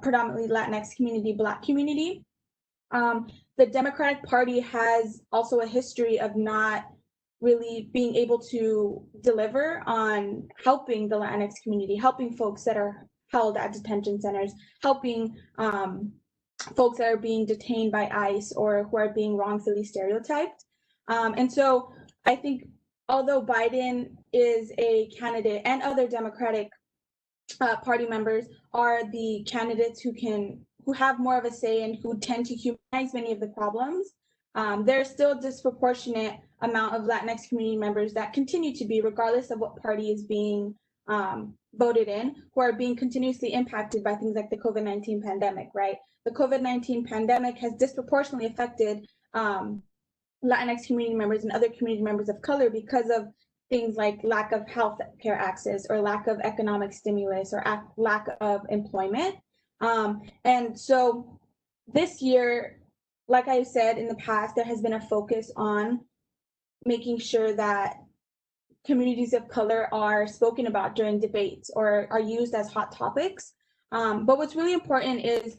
predominantly Latinx community, Black community, the Democratic Party has also a history of not really being able to deliver on helping the Latinx community, helping folks that are held at detention centers, helping folks that are being detained by ICE or who are being wrongfully stereotyped. And so I think although Biden is a candidate and other Democratic Party members are the candidates who have more of a say and who tend to humanize many of the problems, there's still a disproportionate amount of Latinx community members that continue to be, regardless of what party is being voted in, who are being continuously impacted by things like the COVID-19 pandemic, right? The COVID-19 pandemic has disproportionately affected Latinx community members and other community members of color because of things like lack of health care access or lack of economic stimulus or lack of employment. And so this year, like I said in the past, there has been a focus on making sure that communities of color are spoken about during debates or are used as hot topics. But what's really important is,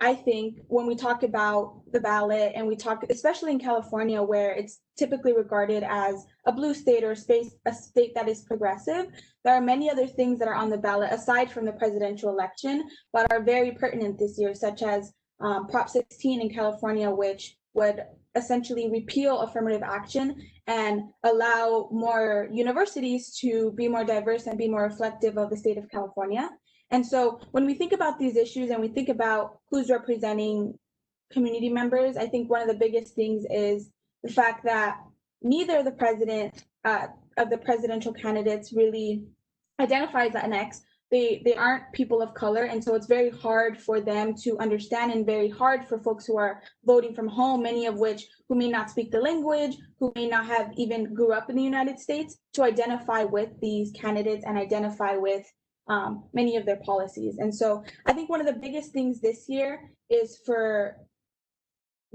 I think, when we talk about the ballot and we talk, especially in California, where it's typically regarded as a blue state or a state that is progressive, there are many other things that are on the ballot aside from the presidential election, but are very pertinent this year, such as Prop 16 in California, which would essentially repeal affirmative action and allow more universities to be more diverse and be more reflective of the state of California. And so when we think about these issues and we think about who's representing community members, I think one of the biggest things is the fact that neither of the presidential candidates really identifies Latinx. They aren't people of color, and so it's very hard for them to understand and very hard for folks who are voting from home, many of which who may not speak the language, who may not have even grew up in the United States, to identify with these candidates and identify with many of their policies. And so I think one of the biggest things this year is for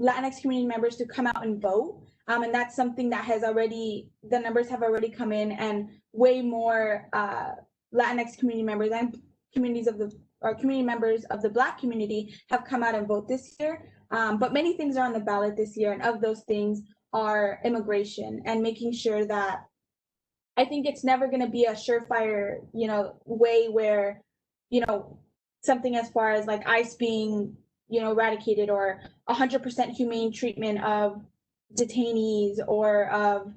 Latinx community members to come out and vote. And that's something that has already, the numbers have already come in, and way more Latinx community members and community members of the Black community have come out and vote this year. But many things are on the ballot this year, and of those things are immigration and making sure that, I think it's never going to be a surefire, way where, something as far as like ICE being, eradicated, or 100% humane treatment of detainees, or of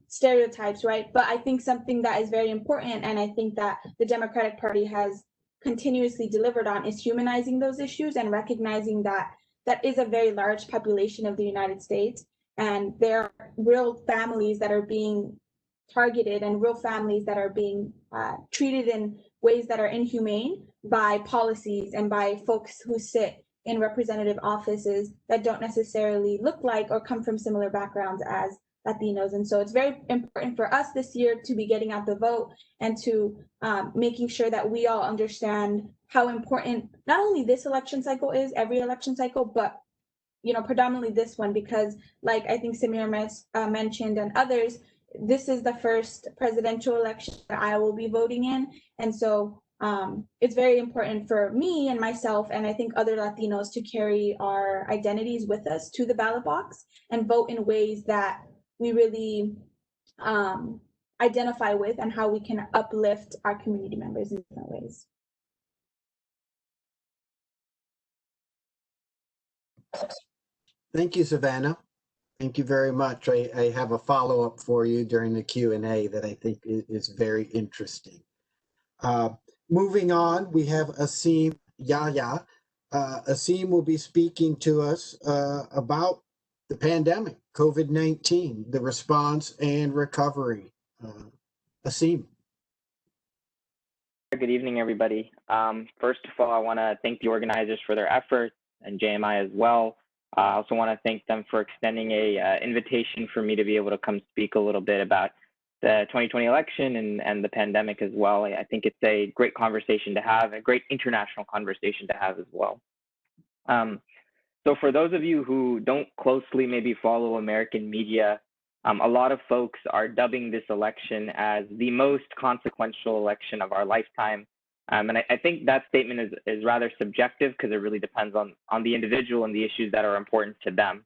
stereotypes, right? But I think something that is very important, and I think that the Democratic Party has continuously delivered on, is humanizing those issues and recognizing that that is a very large population of the United States, and there are real families that are being targeted, and real families that are being treated in ways that are inhumane by policies and by folks who sit in representative offices that don't necessarily look like or come from similar backgrounds as Latinos. And so it's very important for us this year to be getting out the vote, and to making sure that we all understand how important not only this election cycle is, every election cycle, but predominantly this one, because like I think Samir mentioned, and others, this is the first presidential election that I will be voting in. And so it's very important for me and myself, and I think other Latinos, to carry our identities with us to the ballot box and vote in ways that we really identify with, and how we can uplift our community members in different ways. Thank you, Sahvannah. Thank you very much. I have a follow-up for you during the Q&A that I think is very interesting. Moving on, we have Asim Yahya. Asim will be speaking to us about the pandemic, COVID-19, the response and recovery. Asim. Good evening, everybody. First of all, I want to thank the organizers for their efforts, and JMI as well. I also want to thank them for extending a invitation for me to be able to come speak a little bit about the 2020 election and the pandemic as well. I think it's a great conversation to have, a great international conversation to have as well. So for those of you who don't closely maybe follow American media, a lot of folks are dubbing this election as the most consequential election of our lifetime. And I think that statement is rather subjective, because it really depends on the individual and the issues that are important to them.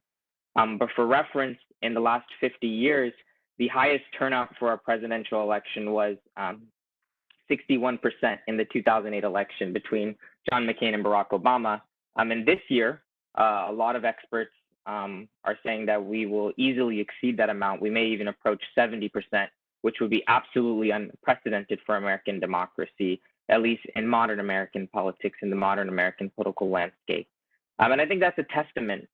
But for reference, in the last 50 years, the highest turnout for a presidential election was 61% in the 2008 election between John McCain and Barack Obama. And this year, a lot of experts are saying that we will easily exceed that amount. We may even approach 70%, which would be absolutely unprecedented for American democracy, at least in modern American politics, in the modern American political landscape. And I think that's a testament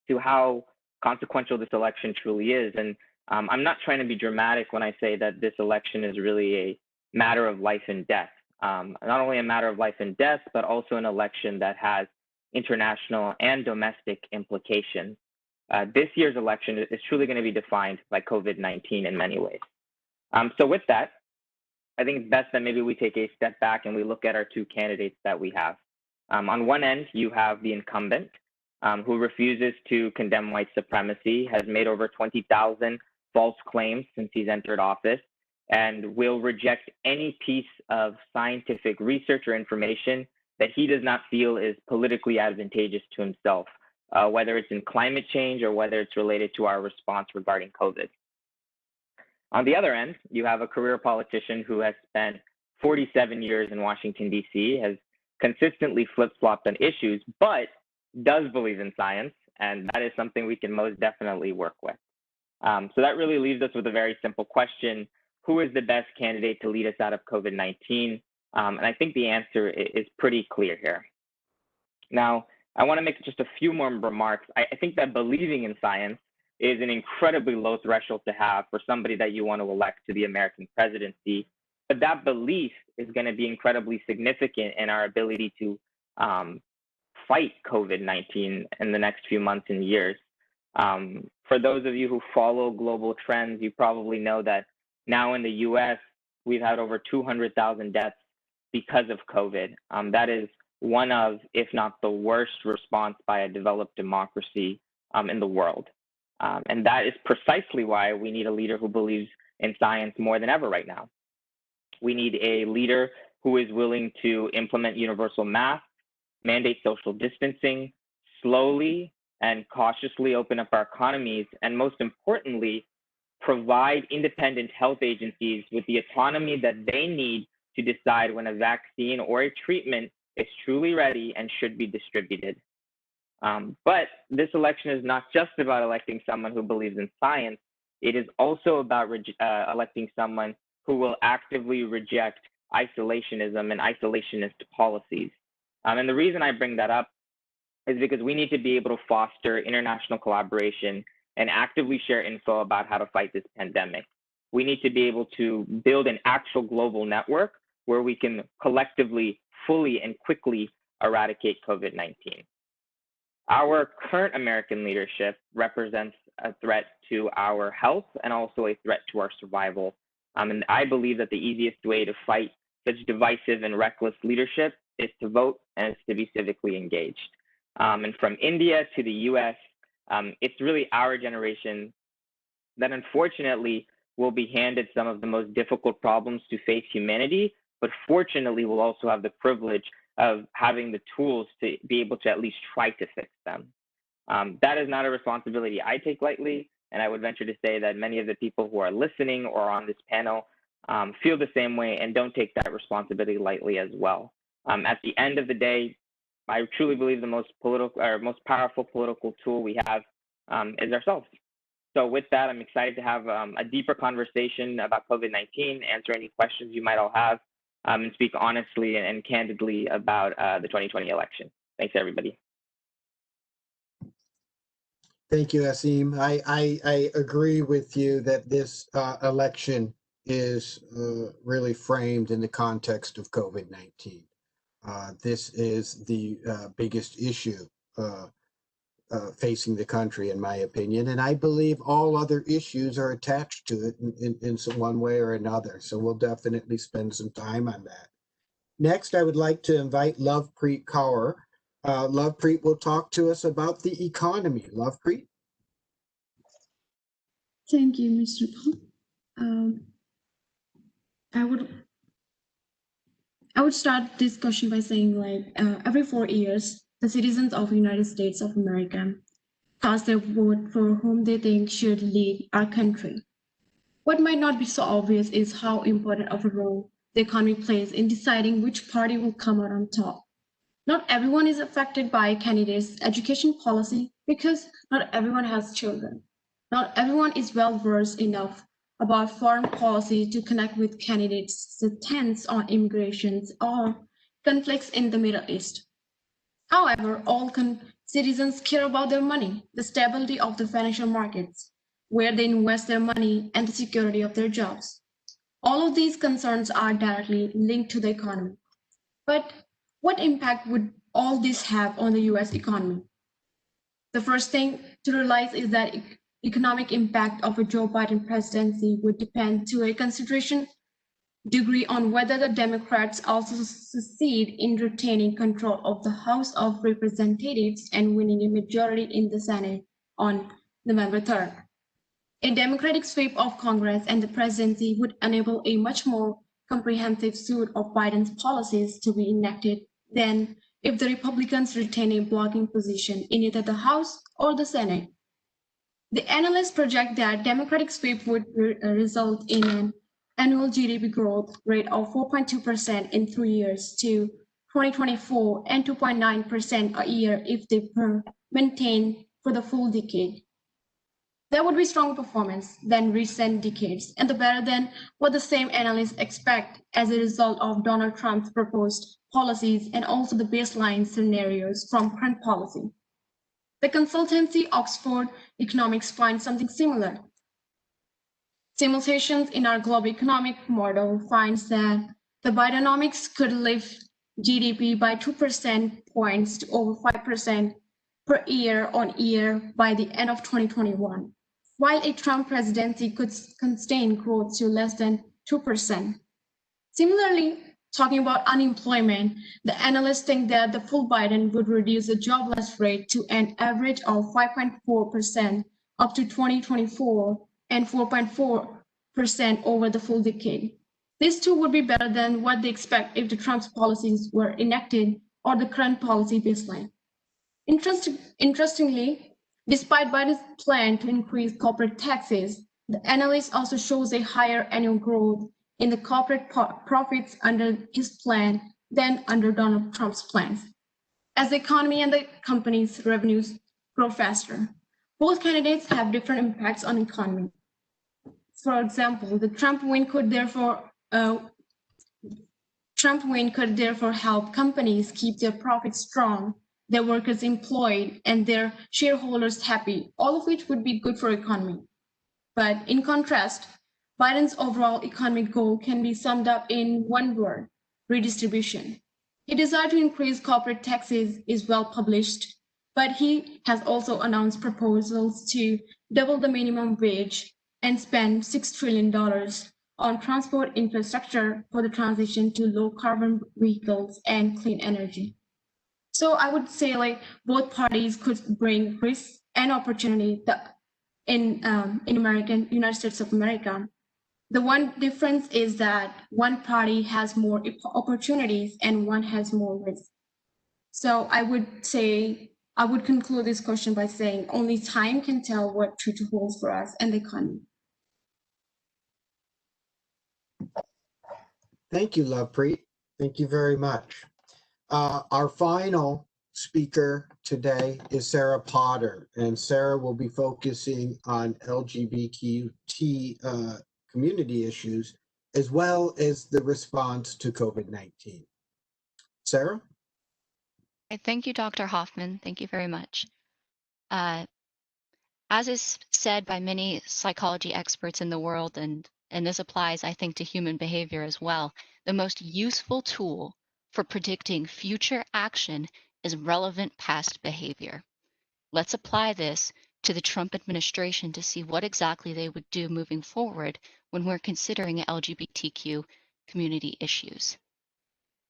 to how consequential this election truly is. And I'm not trying to be dramatic when I say that this election is really a matter of life and death. Not only a matter of life and death, but also an election that has international and domestic implications. This year's election is truly going to be defined by COVID-19 in many ways. So with that, I think it's best that maybe we take a step back and we look at our two candidates that we have. On one end, you have the incumbent, who refuses to condemn white supremacy, has made over 20,000 false claims since he's entered office, and will reject any piece of scientific research or information that he does not feel is politically advantageous to himself, whether it's in climate change or whether it's related to our response regarding COVID. On the other end, you have a career politician who has spent 47 years in Washington, D.C., has consistently flip-flopped on issues, but does believe in science, and that is something we can most definitely work with. So that really leaves us with a very simple question: who is the best candidate to lead us out of COVID-19? And I think the answer is pretty clear here. Now, I want to make just a few more remarks. I think that believing in science is an incredibly low threshold to have for somebody that you want to elect to the American presidency. But that belief is going to be incredibly significant in our ability to fight COVID-19 in the next few months and years. For those of you who follow global trends, you probably know that now in the US, we've had over 200,000 deaths because of COVID. That is one of, if not the worst response by a developed democracy in the world. And that is precisely why we need a leader who believes in science more than ever right now. We need a leader who is willing to implement universal masks, mandate social distancing, slowly and cautiously open up our economies, and most importantly, provide independent health agencies with the autonomy that they need to decide when a vaccine or a treatment is truly ready and should be distributed. But this election is not just about electing someone who believes in science. It is also about electing someone who will actively reject isolationism and isolationist policies. And the reason I bring that up is because we need to be able to foster international collaboration and actively share info about how to fight this pandemic. We need to be able to build an actual global network where we can collectively, fully, and quickly eradicate COVID-19. Our current American leadership represents a threat to our health and also a threat to our survival. And I believe that the easiest way to fight such divisive and reckless leadership is to vote and is to be civically engaged. And from India to the US, it's really our generation that unfortunately will be handed some of the most difficult problems to face humanity, but fortunately will also have the privilege of having the tools to be able to at least try to fix them. That is not a responsibility I take lightly, and I would venture to say that many of the people who are listening or on this panel feel the same way and don't take that responsibility lightly as well. At the end of the day, I truly believe the most powerful political tool we have is ourselves. So with that, I'm excited to have a deeper conversation about COVID-19, answer any questions you might all have, and speak honestly and candidly about the 2020 election. Thanks, everybody. Thank you, Asim. I agree with you that this election is really framed in the context of COVID-19. This is the biggest issue facing the country, in my opinion, and I believe all other issues are attached to it in some one way or another. So we'll definitely spend some time on that. Next, I would like to invite Lovepreet Kaur. Lovepreet will talk to us about the economy. Lovepreet. Thank you, Mr. Paul. I would start this question by saying, like, every 4 years, the citizens of the United States of America cast their vote for whom they think should lead our country. What might not be so obvious is how important of a role the economy plays in deciding which party will come out on top. Not everyone is affected by a candidate's education policy because not everyone has children. Not everyone is well versed enough about foreign policy to connect with candidates' stance on immigration or conflicts in the Middle East. However, all citizens care about their money, the stability of the financial markets, where they invest their money, and the security of their jobs. All of these concerns are directly linked to the economy. But what impact would all this have on the US economy? The first thing to realize is that economic impact of a Joe Biden presidency would depend to a consideration degree on whether the Democrats also succeed in retaining control of the House of Representatives and winning a majority in the Senate on November 3rd. A Democratic sweep of Congress and the presidency would enable a much more comprehensive suite of Biden's policies to be enacted than if the Republicans retain a blocking position in either the House or the Senate. The analysts project that Democratic sweep would result in an annual GDP growth rate of 4.2% in 3 years to 2024 and 2.9% a year if they were maintained for the full decade. That would be stronger performance than recent decades and better than what the same analysts expect as a result of Donald Trump's proposed policies and also the baseline scenarios from current policy. The consultancy Oxford Economics finds something similar. Simulations in our global economic model finds that the Bidenomics could lift GDP by 2% points to over 5% per year on year by the end of 2021, while a Trump presidency could constrain growth to less than 2%. Similarly, talking about unemployment, the analysts think that the full Biden would reduce the jobless rate to an average of 5.4% up to 2024 and 4.4% over the full decade. This too would be better than what they expect if the Trump's policies were enacted or the current policy baseline. Interestingly, despite Biden's plan to increase corporate taxes, the analyst also shows a higher annual growth in the corporate profits under his plan than under Donald Trump's plans, as the economy and the company's revenues grow faster. Both candidates have different impacts on the economy. For example, the Trump win could therefore help companies keep their profits strong, their workers employed, and their shareholders happy, all of which would be good for economy. But in contrast, Biden's overall economic goal can be summed up in one word: redistribution. His desire to increase corporate taxes is well published, but he has also announced proposals to double the minimum wage and spend $6 trillion on transport infrastructure for the transition to low carbon vehicles and clean energy. So I would say like both parties could bring risk and opportunity in United States of America. The one difference is that one party has more opportunities and one has more risk. So I would conclude this question by saying only time can tell what future holds for us and the economy. Thank you, Lovepreet. Thank you very much. Our final speaker today is Sarah Potter, and Sarah will be focusing on LGBTQ community issues, as well as the response to COVID-19. Sarah? Thank you, Dr. Haufman. Thank you very much. As is said by many psychology experts in the world, and this applies, I think, to human behavior as well, the most useful tool for predicting future action is relevant past behavior. Let's apply this to the Trump administration to see what exactly they would do moving forward when we're considering LGBTQ community issues.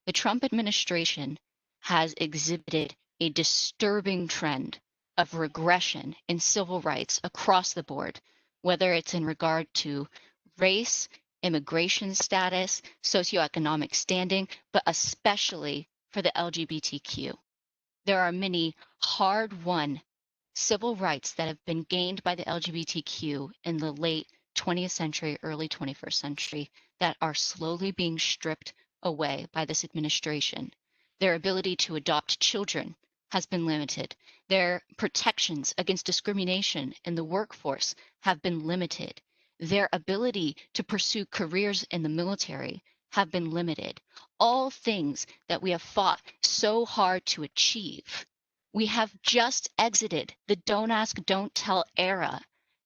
The Trump administration has exhibited a disturbing trend of regression in civil rights across the board, whether it's in regard to race, immigration status, socioeconomic standing, but especially for the LGBTQ. There are many hard-won civil rights that have been gained by the LGBTQ in the late 20th century, early 21st century that are slowly being stripped away by this administration. Their ability to adopt children has been limited. Their protections against discrimination in the workforce have been limited. Their ability to pursue careers in the military have been limited. All things that we have fought so hard to achieve. We have just exited the don't ask, don't tell era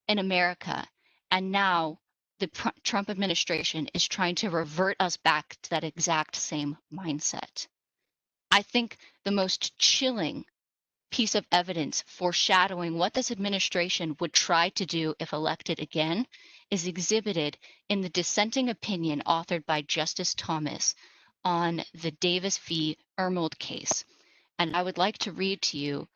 in America, and now the Trump administration is trying to revert us back to that exact same mindset. I think the most chilling piece of evidence foreshadowing what this administration would try to do if elected again is exhibited in the dissenting opinion authored by Justice Thomas on the Davis v. Ermold case. And I would like to read to you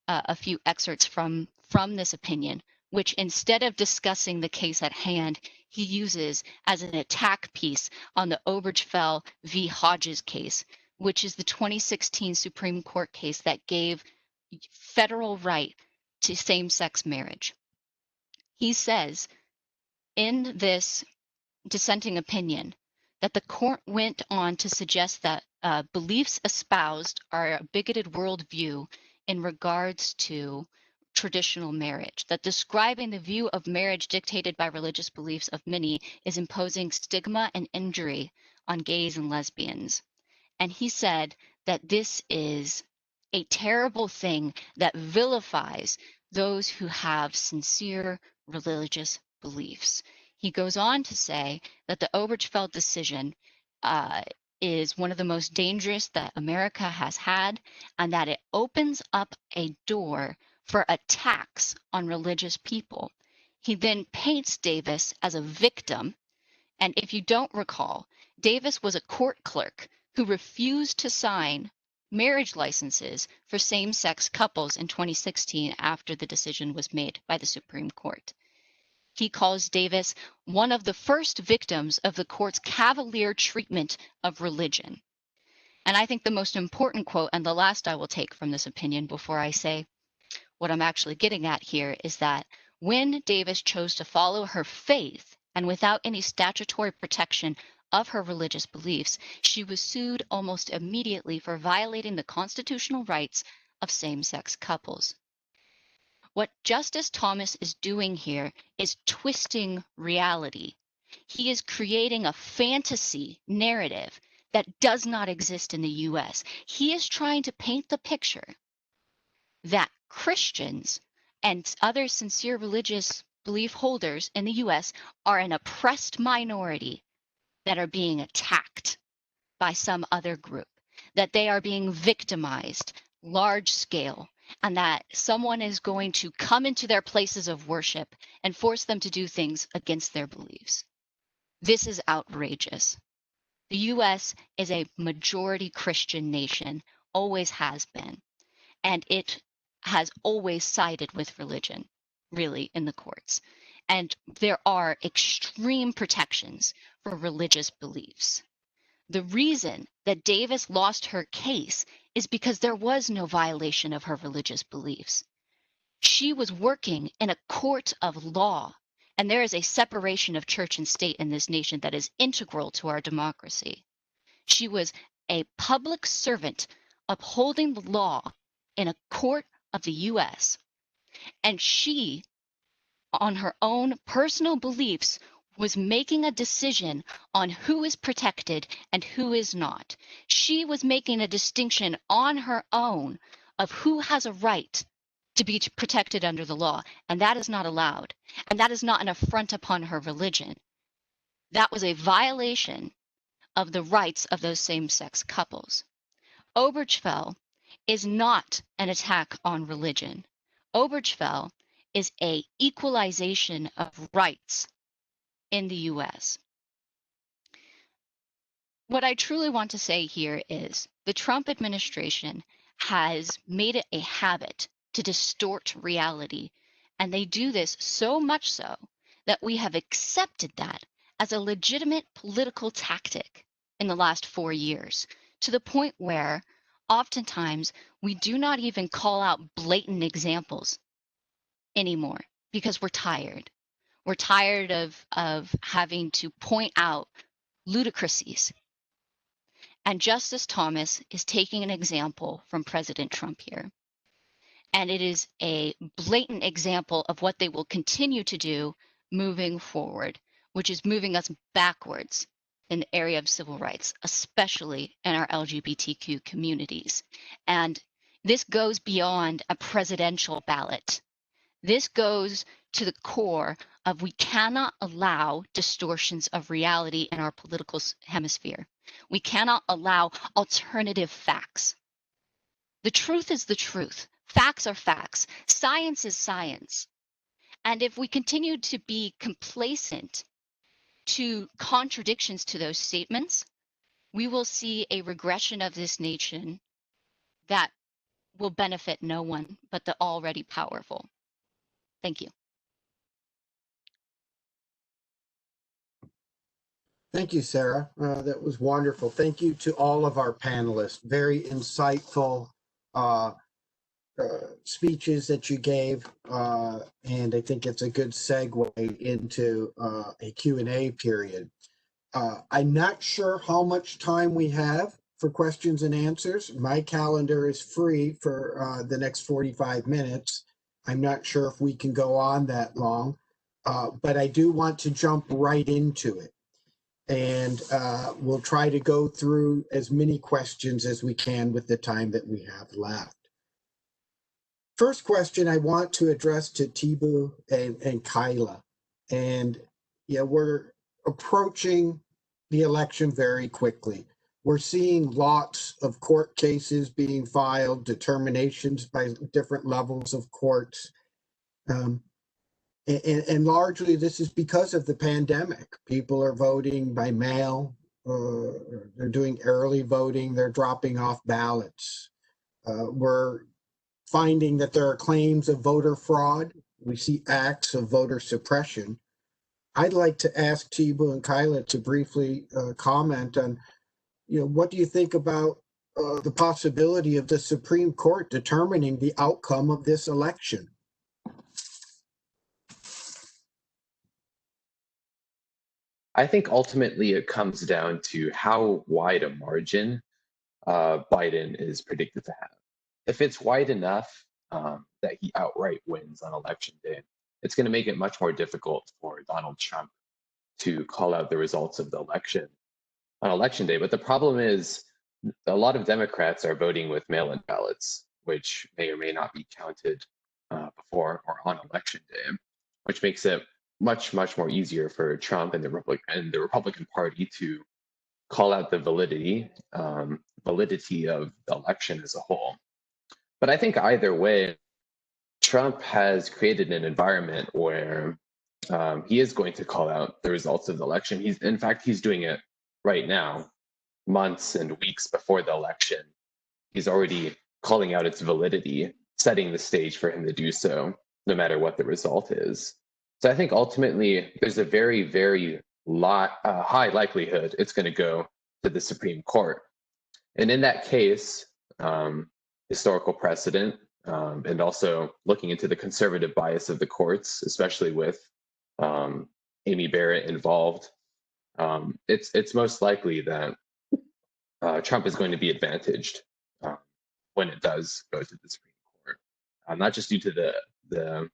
a few excerpts from this opinion, which instead of discussing the case at hand, he uses as an attack piece on the Obergefell v. Hodges case, which is the 2016 Supreme Court case that gave federal right to same-sex marriage. He says in this dissenting opinion that the court went on to suggest that beliefs espoused are a bigoted worldview in regards to traditional marriage, that describing the view of marriage dictated by religious beliefs of many is imposing stigma and injury on gays and lesbians. And he said that this is a terrible thing that vilifies those who have sincere religious beliefs. He goes on to say that the Obergefell decision is one of the most dangerous that America has had, and that it opens up a door for attacks on religious people. He then paints Davis as a victim And if you don't recall, Davis was a court clerk who refused to sign marriage licenses for same-sex couples in 2016 after the decision was made by the Supreme Court. He calls Davis one of the first victims of the court's cavalier treatment of religion. And I think the most important quote, and the last I will take from this opinion before I say what I'm actually getting at here, is that when Davis chose to follow her faith and without any statutory protection of her religious beliefs, she was sued almost immediately for violating the constitutional rights of same-sex couples. What Justice Thomas is doing here is twisting reality. He is creating a fantasy narrative that does not exist in the US. He is trying to paint the picture that Christians and other sincere religious belief holders in the US are an oppressed minority that are being attacked by some other group, that they are being victimized large scale, and that someone is going to come into their places of worship and force them to do things against their beliefs. This is outrageous. The US is a majority Christian nation, always has been, and it has always sided with religion, really, in the courts. And there are extreme protections for religious beliefs. The reason that Davis lost her case is because there was no violation of her religious beliefs. She was working in a court of law, and there is a separation of church and state in this nation that is integral to our democracy. She was a public servant upholding the law in a court of the US, and she, on her own personal beliefs, was making a decision on who is protected and who is not. She was making a distinction on her own of who has a right to be protected under the law, and that is not allowed. And that is not an affront upon her religion. That was a violation of the rights of those same-sex couples. Obergefell is not an attack on religion. Obergefell is a equalization of rights in the US. What I truly want to say here is the Trump administration has made it a habit to distort reality, and they do this so much so that we have accepted that as a legitimate political tactic in the last 4 years, to the point where oftentimes we do not even call out blatant examples anymore because we're tired. We're tired of having to point out ludicrosies. And Justice Thomas is taking an example from President Trump here. And it is a blatant example of what they will continue to do moving forward, which is moving us backwards in the area of civil rights, especially in our LGBTQ communities. And this goes beyond a presidential ballot. This goes to the core of we cannot allow distortions of reality in our political hemisphere. We cannot allow alternative facts. The truth is the truth. Facts are facts. Science is science. And if we continue to be complacent to contradictions to those statements, we will see a regression of this nation that will benefit no one but the already powerful. Thank you. Thank you, Sarah. That was wonderful. Thank you to all of our panelists. Very insightful speeches that you gave. And I think it's a good segue into a Q&A period. I'm not sure how much time we have for questions and answers. My calendar is free for the next 45 minutes. I'm not sure if we can go on that long, but I do want to jump right into it. And we'll try to go through as many questions as we can with the time that we have left. First question I want to address to Tibu and Kyla. And yeah, we're approaching the election very quickly. We're seeing lots of court cases being filed, determinations by different levels of courts. And largely this is because of the pandemic. People are voting by mail, they're doing early voting, they're dropping off ballots. We're finding that there are claims of voter fraud. We see acts of voter suppression. I'd like to ask Tibu and Kyla to briefly comment on, what do you think about the possibility of the Supreme Court determining the outcome of this election? I think ultimately it comes down to how wide a margin Biden is predicted to have. If it's wide enough that he outright wins on election day, it's going to make it much more difficult for Donald Trump to call out the results of the election on election day. But the problem is a lot of Democrats are voting with mail-in ballots, which may or may not be counted before or on election day, which makes it much more easier for Trump and the Republican Party to call out the validity of the election as a whole. But I think either way, Trump has created an environment where he is going to call out the results of the election. In fact, he's doing it right now, months and weeks before the election. He's already calling out its validity, setting the stage for him to do so, no matter what the result is. So I think ultimately there's a very high likelihood it's going to go to the Supreme Court. And in that case, historical precedent, and also looking into the conservative bias of the courts, especially with Amy Barrett involved, it's most likely that Trump is going to be advantaged when it does go to the Supreme Court, not just due to the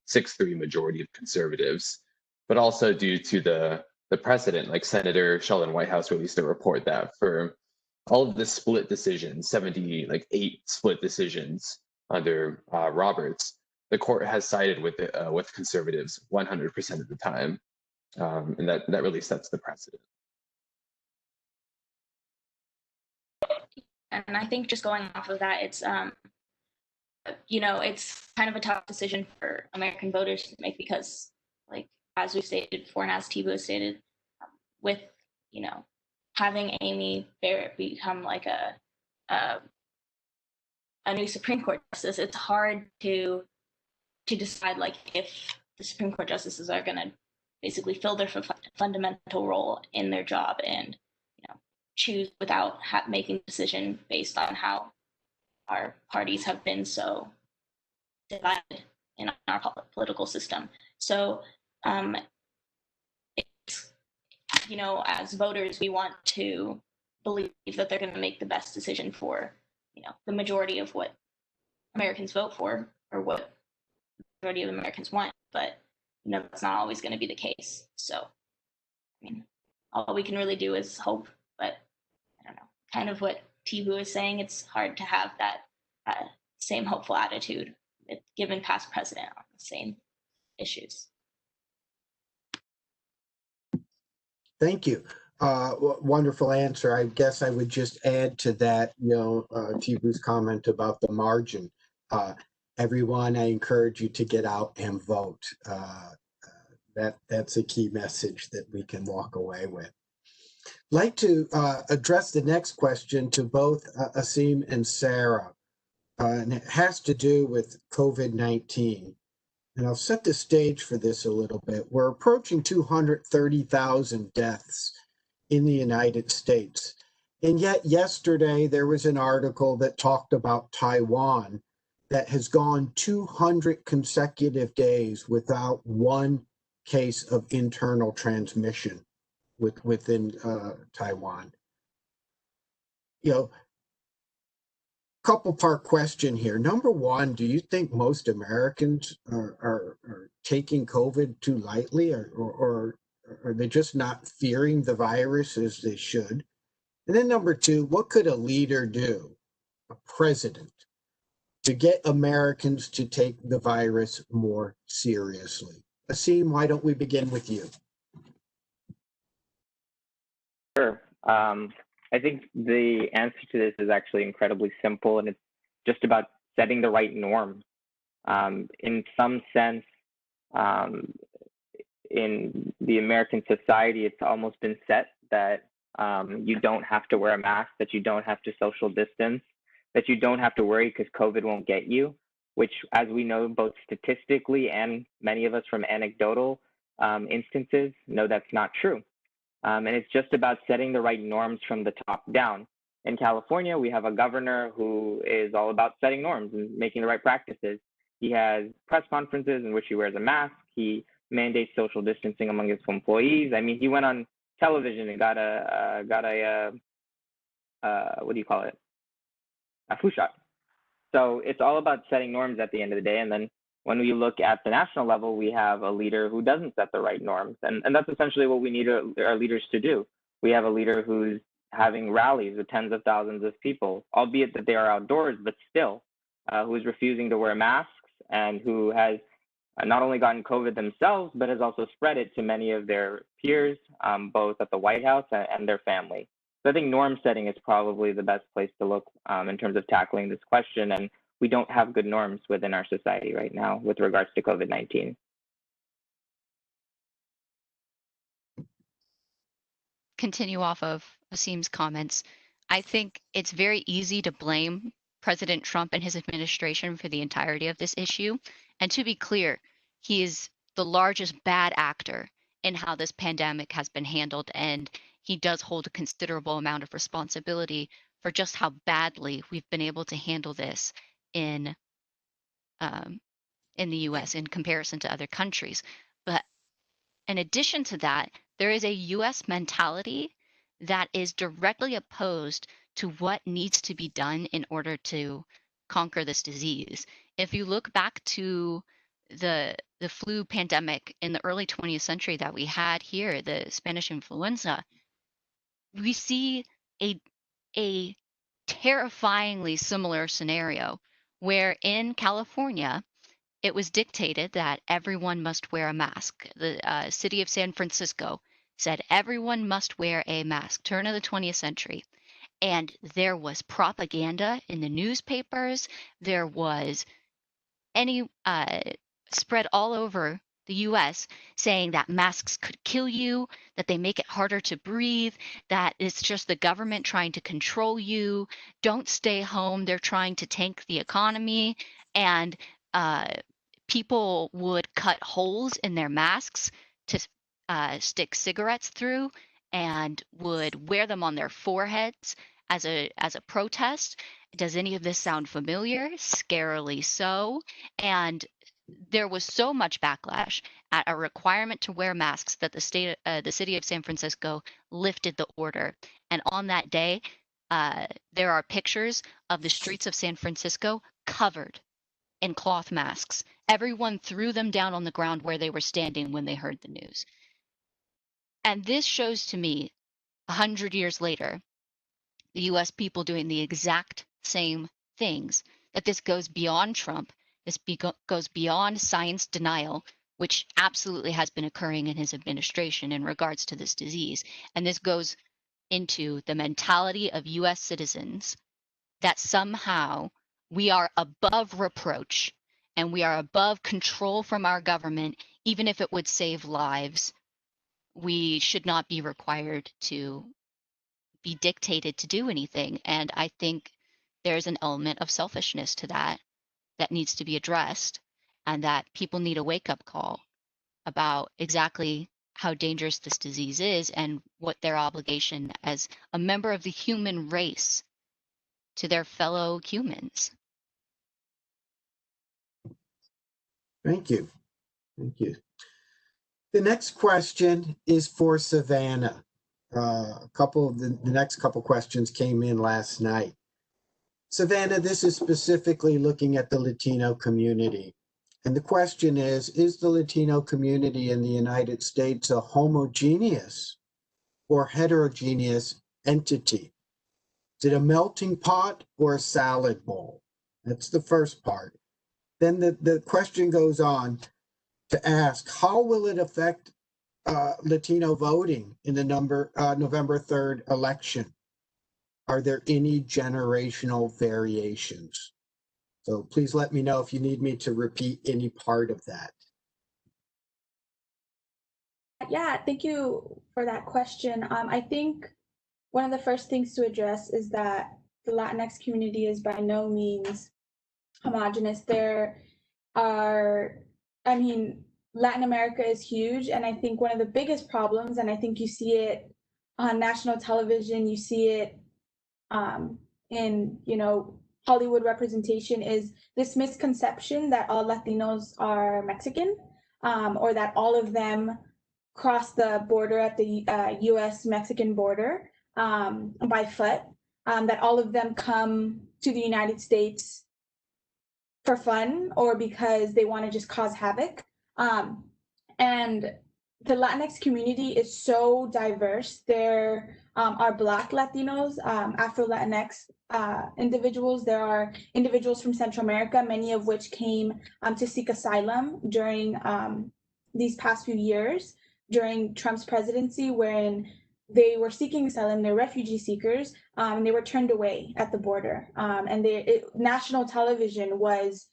6-3 majority of conservatives, but also due to the precedent. Like Senator Sheldon Whitehouse released a report that for all of the split decisions, 8 split decisions under Roberts, the court has sided with conservatives 100% of the time, and that really sets the precedent. And I think just going off of that, it's it's kind of a tough decision for American voters to make because, like as we stated before, and as Tibu stated, with having Amy Barrett become like a new Supreme Court justice, it's hard to decide like if the Supreme Court justices are going to basically fill their fundamental role in their job and choose without making a decision based on how our parties have been so divided in our political system. So it's, as voters, we want to believe that they're going to make the best decision for the majority of what Americans vote for or what the majority of Americans want, but that's not always going to be the case. So all we can really do is hope, but I don't know, kind of what Tibu is saying, it's hard to have that same hopeful attitude given past precedent on the same issues. Thank you. Wonderful answer. I guess I would just add to that, Tibu's comment about the margin. Everyone, I encourage you to get out and vote. That's a key message that we can walk away with. I'd like to address the next question to both Asim and Sarah, and it has to do with COVID-19. And I'll set the stage for this a little bit. We're approaching 230,000 deaths in the United States. And yet yesterday there was an article that talked about Taiwan that has gone 200 consecutive days without one case of internal transmission within Taiwan. Couple part question here. Number one, do you think most Americans are taking COVID too lightly, or are they just not fearing the virus as they should? And then number two, what could a leader do, a president, to get Americans to take the virus more seriously? Asim, why don't we begin with you? Sure. I think the answer to this is actually incredibly simple, and it's just about setting the right norms. In some sense, in the American society, it's almost been set that you don't have to wear a mask, that you don't have to social distance, that you don't have to worry because COVID won't get you, which, as we know, both statistically and many of us from anecdotal instances know that's not true. And it's just about setting the right norms from the top down. In California, we have a governor who is all about setting norms and making the right practices. He has press conferences in which he wears a mask. He mandates social distancing among his employees. I mean, he went on television and got a what do you call it? A flu shot. So it's all about setting norms at the end of the day. And then when we look at the national level, we have a leader who doesn't set the right norms. And that's essentially what we need our leaders to do. We have a leader who's having rallies with tens of thousands of people, albeit that they are outdoors, but still, who is refusing to wear masks and who has not only gotten COVID themselves, but has also spread it to many of their peers, both at the White House and their family. So I think norm setting is probably the best place to look in terms of tackling this question. And we don't have good norms within our society right now with regards to COVID-19. Continue off of Asim's comments. I think it's very easy to blame President Trump and his administration for the entirety of this issue. And to be clear, he is the largest bad actor in how this pandemic has been handled. And he does hold a considerable amount of responsibility for just how badly we've been able to handle this in the US in comparison to other countries. But in addition to that, there is a US mentality that is directly opposed to what needs to be done in order to conquer this disease. If you look back to the flu pandemic in the early 20th century that we had here, the Spanish influenza, we see a terrifyingly similar scenario where in California, it was dictated that everyone must wear a mask. The city of San Francisco said everyone must wear a mask, turn of the 20th century. And there was propaganda in the newspapers. There was spread all over the US saying that masks could kill you, that they make it harder to breathe, that it's just the government trying to control you. Don't stay home. They're trying to tank the economy. And people would cut holes in their masks to stick cigarettes through and would wear them on their foreheads as a protest. Does any of this sound familiar? Scarily so. And there was so much backlash at a requirement to wear masks that the city of San Francisco lifted the order. And on that day, there are pictures of the streets of San Francisco covered in cloth masks. Everyone threw them down on the ground where they were standing when they heard the news. And this shows to me, 100 years later, the US people doing the exact same things, that this goes beyond Trump, this goes beyond science denial, which absolutely has been occurring in his administration in regards to this disease. And this goes into the mentality of US citizens that somehow we are above reproach and we are above control from our government, even if it would save lives. We should not be required to be dictated to do anything. And I think there's an element of selfishness to that needs to be addressed, and that people need a wake-up call about exactly how dangerous this disease is and what their obligation as a member of the human race to their fellow humans. Thank you. Thank you. The next question is for Sahvannah. The next couple questions came in last night. Sahvannah, this is specifically looking at the Latino community. And the question is the Latino community in the United States a homogeneous or heterogeneous entity? Is it a melting pot or a salad bowl? That's the first part. Then the question goes on to ask, how will it affect Latino voting in the November 3rd election? Are there any generational variations? So please let me know if you need me to repeat any part of that. Yeah, thank you for that question. I think one of the first things to address is that the Latinx community is by no means homogenous. There are, I mean, Latin America is huge, and I think one of the biggest problems, and I think you see it on national television, you see it in, you know, Hollywood representation, is this misconception that all Latinos are Mexican, or that all of them cross the border at the US-Mexican border by foot, that all of them come to the United States for fun or because they want to just cause havoc. And the Latinx community is so diverse. There are Black Latinos, Afro Latinx individuals. There are individuals from Central America, many of which came to seek asylum during these past few years, during Trump's presidency, wherein they were seeking asylum, they're refugee seekers, and they were turned away at the border. And national television was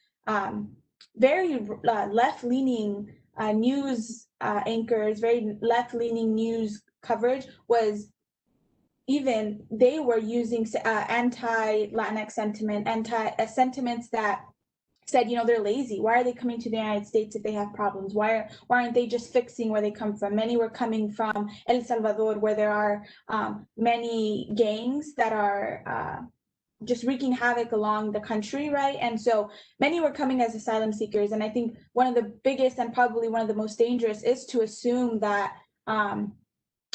very left-leaning news anchors, very left-leaning news coverage was even, they were using anti-Latinx sentiment, sentiments that said, you know, they're lazy. Why are they coming to the United States if they have problems? Why aren't they just fixing where they come from? Many were coming from El Salvador, where there are many gangs that are just wreaking havoc along the country, right? And so many were coming as asylum seekers. And I think one of the biggest and probably one of the most dangerous is to assume that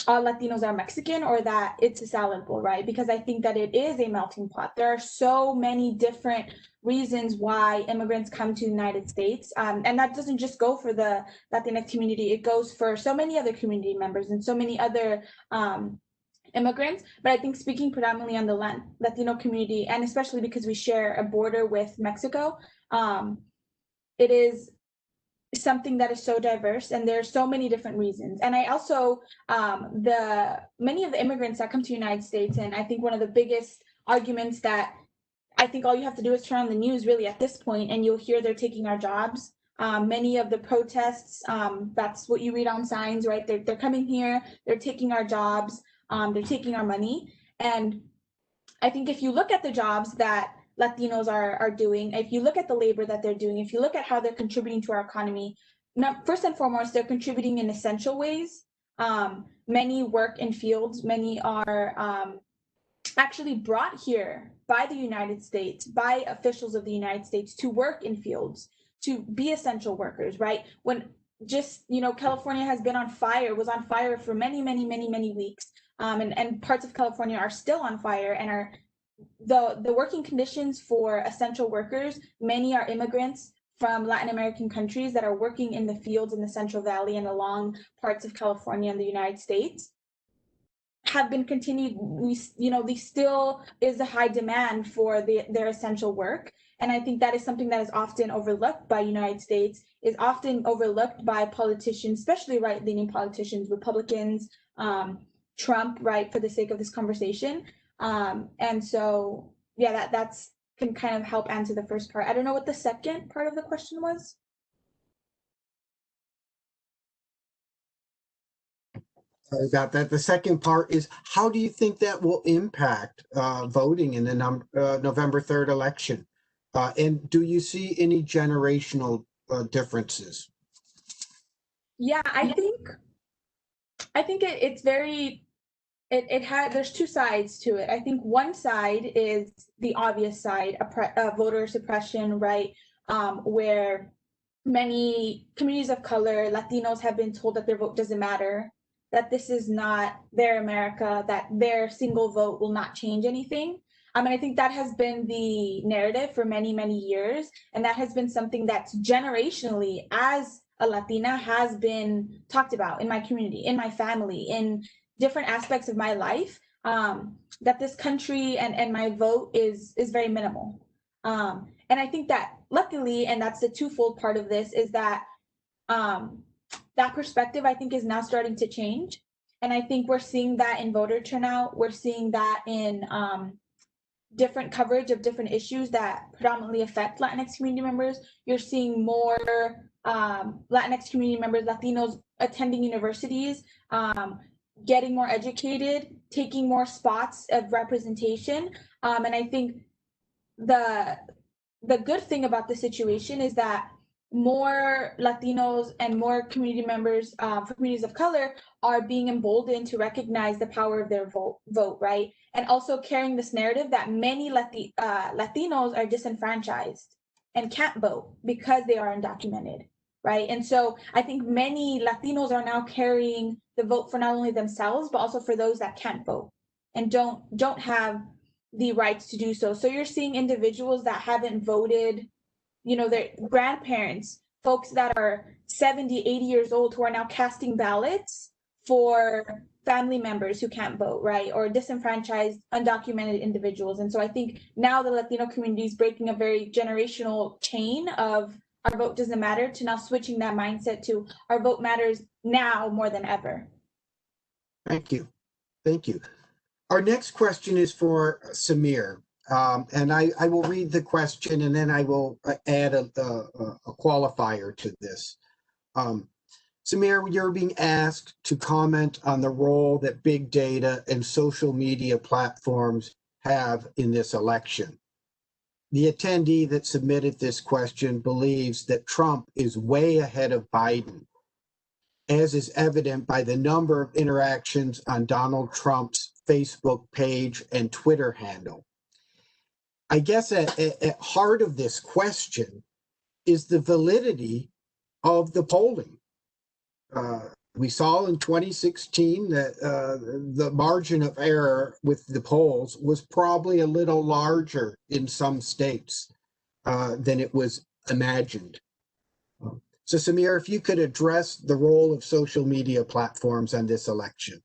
all Latinos are Mexican or that it's a salad bowl, right? Because I think that it is a melting pot. There are so many different reasons why immigrants come to the United States. And that doesn't just go for the Latinx community, it goes for so many other community members and so many other immigrants. But I think speaking predominantly on the Latino community, and especially because we share a border with Mexico, it is something that is so diverse, and there are so many different reasons. And I also, many of the immigrants that come to the United States, and I think one of the biggest arguments that I think all you have to do is turn on the news really at this point, and you'll hear they're taking our jobs. Many of the protests, that's what you read on signs, right? They're coming here, they're taking our jobs, they're taking our money. And I think if you look at the jobs that Latinos are doing, if you look at the labor that they're doing, if you look at how they're contributing to our economy, first and foremost, they're contributing in essential ways. Many work in fields, many are actually brought here by the United States, by officials of the United States to work in fields, to be essential workers, right? When just, you know, California has been on fire, was on fire for many, many, many, many weeks. And parts of California are still on fire and are the working conditions for essential workers. Many are immigrants from Latin American countries that are working in the fields in the Central Valley and along parts of California and the United States have been continued. There still is a high demand for their essential work. And I think that is something that is often overlooked by United States, is often overlooked by politicians, especially right-leaning politicians, Republicans, Trump, right, for the sake of this conversation. And so, yeah, that's can kind of help answer the first part. I don't know what the second part of the question was. Sorry about that. The second part is, how do you think that will impact voting in the November 3rd election? And do you see any generational differences? Yeah, I think it's very, there's two sides to it. I think one side is the obvious side, voter suppression, right? Where many communities of color, Latinos, have been told that their vote doesn't matter, that this is not their America, that their single vote will not change anything. And I think that has been the narrative for many, many years. And that has been something that's generationally, as a Latina, has been talked about in my community, in my family, in different aspects of my life, that this country and my vote is very minimal. And I think that luckily, and that's the twofold part of this, is that that perspective, I think, is now starting to change. And I think we're seeing that in voter turnout. We're seeing that in different coverage of different issues that predominantly affect Latinx community members. You're seeing more Latinx community members, Latinos attending universities, getting more educated, taking more spots of representation. And I think the good thing about the situation is that more Latinos and more community members for communities of color are being emboldened to recognize the power of their vote, right? And also carrying this narrative that many Latinos are disenfranchised and can't vote because they are undocumented, right? And so I think many Latinos are now carrying the vote for not only themselves, but also for those that can't vote and don't have the rights to do so. So you're seeing individuals that haven't voted, you know, their grandparents, folks that are 70, 80 years old who are now casting ballots for family members who can't vote, right? Or disenfranchised, undocumented individuals. And so I think now the Latino community is breaking a very generational chain of our vote doesn't matter to now switching that mindset to our vote matters now more than ever. Thank you. Thank you. Our next question is for Samir. And I will read the question and then I will add a qualifier to this. Samir, you're being asked to comment on the role that big data and social media platforms have in this election. The attendee that submitted this question believes that Trump is way ahead of Biden, as is evident by the number of interactions on Donald Trump's Facebook page and Twitter handle. I guess at heart of this question is the validity of the polling. We saw in 2016 that the margin of error with the polls was probably a little larger in some states than it was imagined. So Samir, if you could address the role of social media platforms on this election.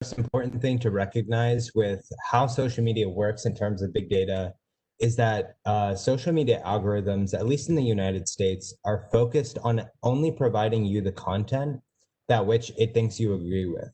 The most important thing to recognize with how social media works in terms of big data is that social media algorithms, at least in the United States, are focused on only providing you the content that which it thinks you agree with.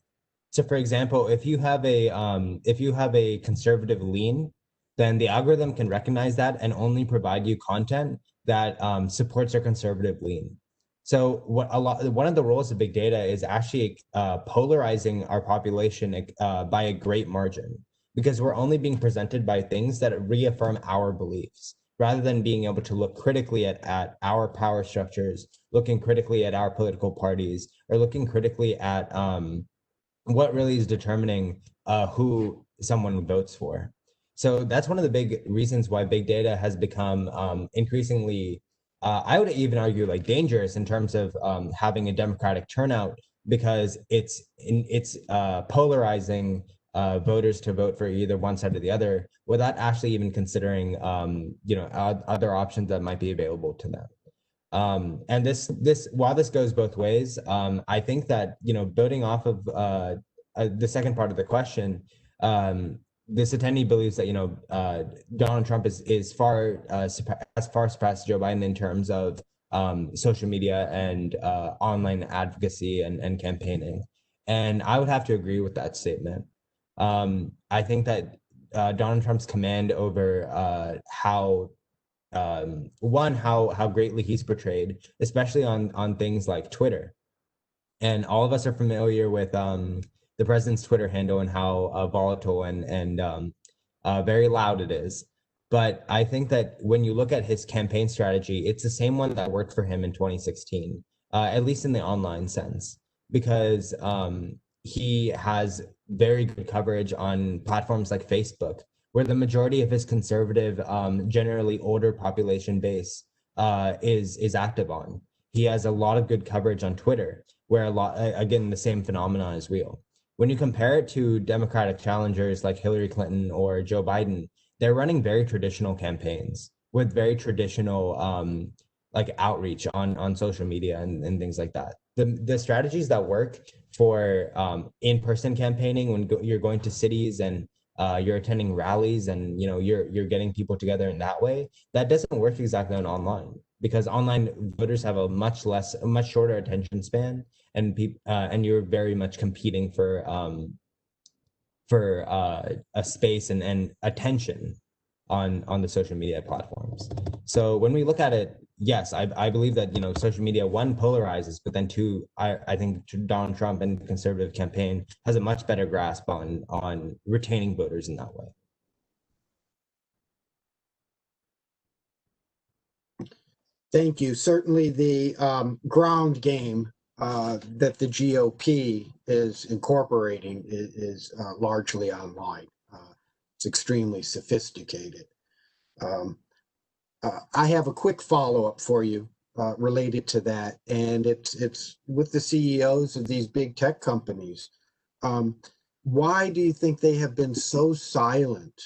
So for example, if you have a conservative lean, then the algorithm can recognize that and only provide you content that supports your conservative lean. So one of the roles of big data is actually polarizing our population by a great margin, because we're only being presented by things that reaffirm our beliefs, rather than being able to look critically at our power structures, looking critically at our political parties, or looking critically at what really is determining who someone votes for. So that's one of the big reasons why big data has become increasingly, I would even argue, like dangerous in terms of having a democratic turnout, because it's polarizing voters to vote for either one side or the other without actually even considering other options that might be available to them. And this while this goes both ways, I think that building off of the second part of the question, this attendee believes that Donald Trump is far surpassed Joe Biden in terms of social media and online advocacy and campaigning, and I would have to agree with that statement. I think that Donald Trump's command over how greatly he's portrayed, especially on things like Twitter, and all of us are familiar with the president's Twitter handle and how volatile and very loud it is. But I think that when you look at his campaign strategy, it's the same one that worked for him in 2016, at least in the online sense, because he has very good coverage on platforms like Facebook, where the majority of his conservative, generally older population base is active on. He has a lot of good coverage on Twitter, where again, the same phenomenon is real. When you compare it to Democratic challengers like Hillary Clinton or Joe Biden, they're running very traditional campaigns with very traditional like outreach on social media and things like that. The strategies that work for in-person campaigning, when you're going to cities and you're attending rallies and you're getting people together in that way, that doesn't work exactly on online, because online voters have a much shorter attention span, and you're very much competing for a space and attention. on the social media platforms. So when we look at it, yes, I believe that, you know, social media, one, polarizes, but then two, I think Donald Trump and the conservative campaign has a much better grasp on retaining voters in that way. Thank you. Certainly the ground game that the GOP is incorporating is largely online. It's extremely sophisticated. I have a quick follow-up for you related to that, and it's with the CEOs of these big tech companies. Why do you think they have been so silent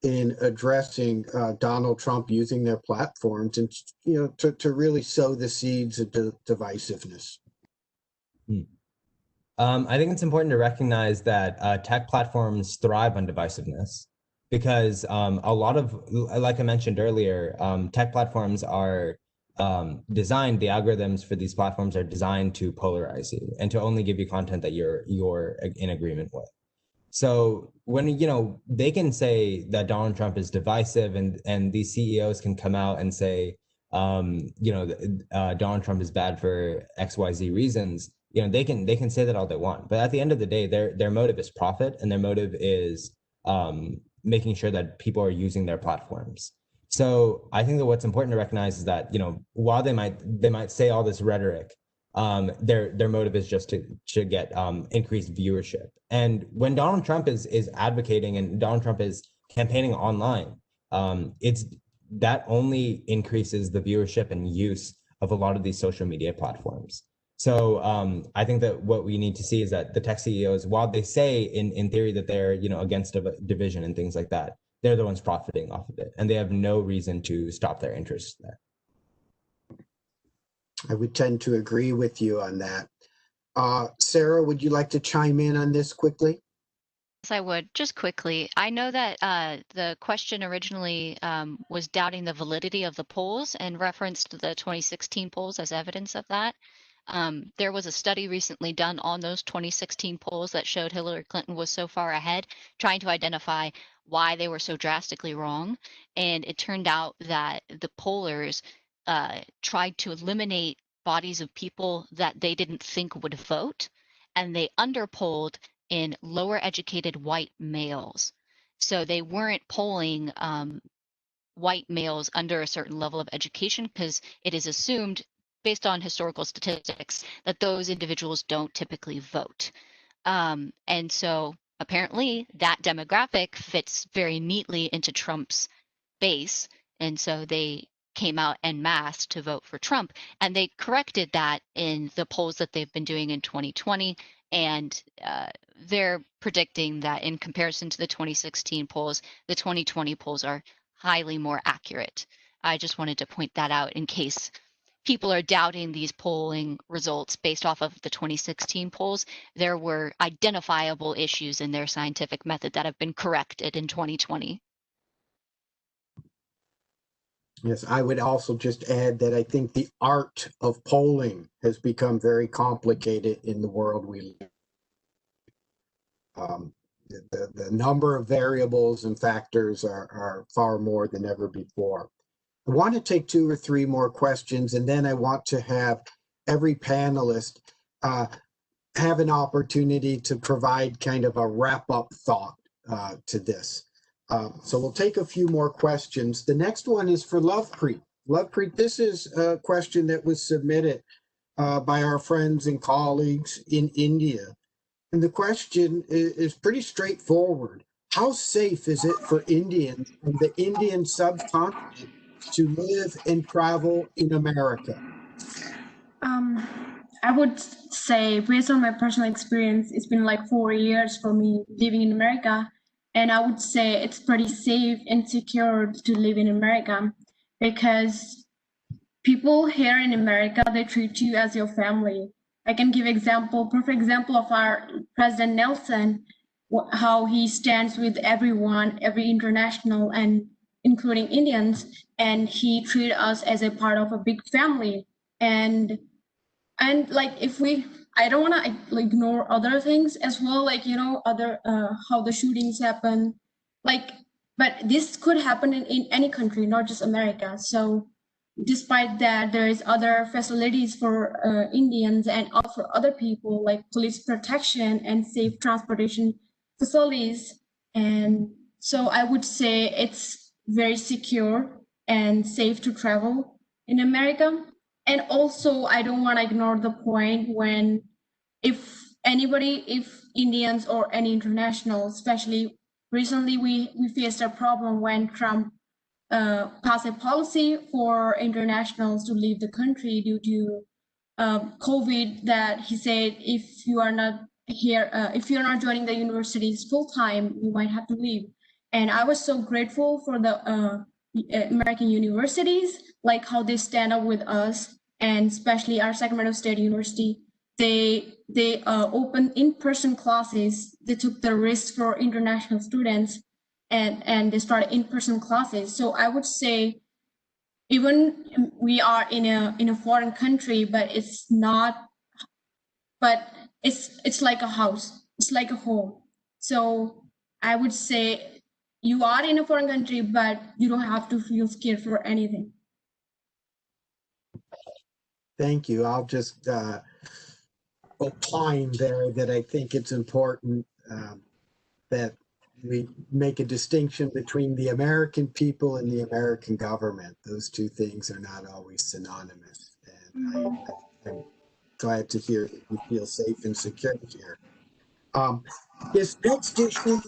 in addressing Donald Trump using their platforms and, you know, to really sow the seeds of divisiveness? I think it's important to recognize that tech platforms thrive on divisiveness because a lot of, like I mentioned earlier, tech platforms are designed, the algorithms for these platforms are designed to polarize you and to only give you content that you're in agreement with. So when, you know, they can say that Donald Trump is divisive and these CEOs can come out and say, you know, Donald Trump is bad for XYZ reasons, you know, they can say that all they want. But at the end of the day, their motive is profit, and their motive is making sure that people are using their platforms. So I think that what's important to recognize is that, you know, while they might say all this rhetoric, their motive is just to get increased viewership. And when Donald Trump is advocating and Donald Trump is campaigning online, it's that only increases the viewership and use of a lot of these social media platforms. So I think that what we need to see is that the tech CEOs, while they say in theory that they're, you know, against a division and things like that, they're the ones profiting off of it, and they have no reason to stop their interests there. I would tend to agree with you on that. Sarah, would you like to chime in on this quickly? Yes, I would. Just quickly, I know that the question originally was doubting the validity of the polls and referenced the 2016 polls as evidence of that. There was a study recently done on those 2016 polls that showed Hillary Clinton was so far ahead, trying to identify why they were so drastically wrong. And it turned out that the pollers tried to eliminate bodies of people that they didn't think would vote, and they underpolled in lower educated white males. So they weren't polling white males under a certain level of education because it is assumed, based on historical statistics, that those individuals don't typically vote. And so apparently that demographic fits very neatly into Trump's base. And so they came out en masse to vote for Trump. And they corrected that in the polls that they've been doing in 2020. And they're predicting that in comparison to the 2016 polls, the 2020 polls are highly more accurate. I just wanted to point that out in case people are doubting these polling results based off of the 2016 polls. There were identifiable issues in their scientific method that have been corrected in 2020. Yes, I would also just add that I think the art of polling has become very complicated in the world we live in. The number of variables and factors are far more than ever before. I want to take 2 or 3 more questions, and then I want to have every panelist have an opportunity to provide kind of a wrap-up thought to this. So we'll take a few more questions. The next one is for Lovepreet. Lovepreet, this is a question that was submitted by our friends and colleagues in India. And the question is pretty straightforward. How safe is it for Indians from the Indian subcontinent to live and travel in America? I would say, based on my personal experience, it's been like 4 years for me living in America. And I would say it's pretty safe and secure to live in America because people here in America, they treat you as your family. I can give perfect example of our President Nelson, how he stands with everyone, every international, and including Indians, and he treated us as a part of a big family. And like I don't want to ignore other things as well, like, you know, other how the shootings happen. Like But this could happen in any country, not just America. So despite that, there is other facilities for Indians and for other people, like police protection and safe transportation facilities. And so I would say it's very secure and safe to travel in America. And also, I don't want to ignore the point when if Indians or any international, especially recently, we faced a problem when Trump passed a policy for internationals to leave the country due to COVID, that he said, if you are not here, if you're not joining the universities full time, you might have to leave. And I was so grateful for the American universities, like how they stand up with us, and especially our Sacremento State University. They opened in-person classes. They took the risk for international students, and they started in-person classes. So I would say, even we are in a foreign country, but it's not. But it's like a house. It's like a home. So I would say you are in a foreign country, but you don't have to feel scared for anything. Thank you. I'll just opine there that I think it's important that we make a distinction between the American people and the American government. Those two things are not always synonymous. And I'm glad to hear that you feel safe and secure here. This next issue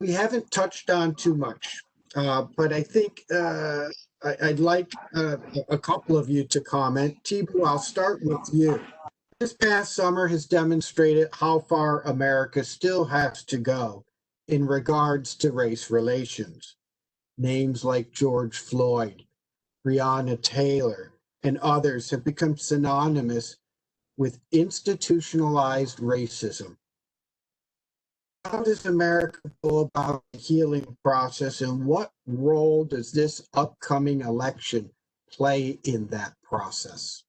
we haven't touched on too much, but I think I'd like a couple of you to comment. Tibu, I'll start with you. This past summer has demonstrated how far America still has to go in regards to race relations. Names like George Floyd, Breonna Taylor, and others have become synonymous with institutionalized racism. How does America go about the healing process, and what role does this upcoming election play in that process?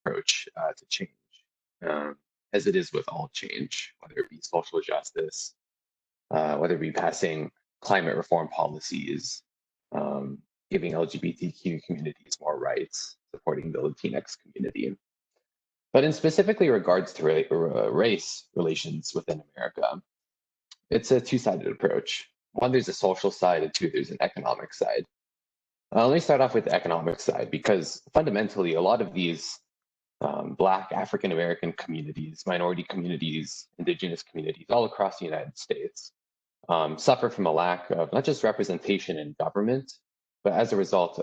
Approach to change, as it is with all change, whether it be social justice, whether it be passing climate reform policies, giving LGBTQ communities more rights, supporting the Latinx community. But in specifically regards to race relations within America, it's a two-sided approach. One, there's a social side, and two, there's an economic side. Let me start off with the economic side, because fundamentally, a lot of these Black, African-American communities, minority communities, indigenous communities all across the United States suffer from a lack of not just representation in government, but as a result,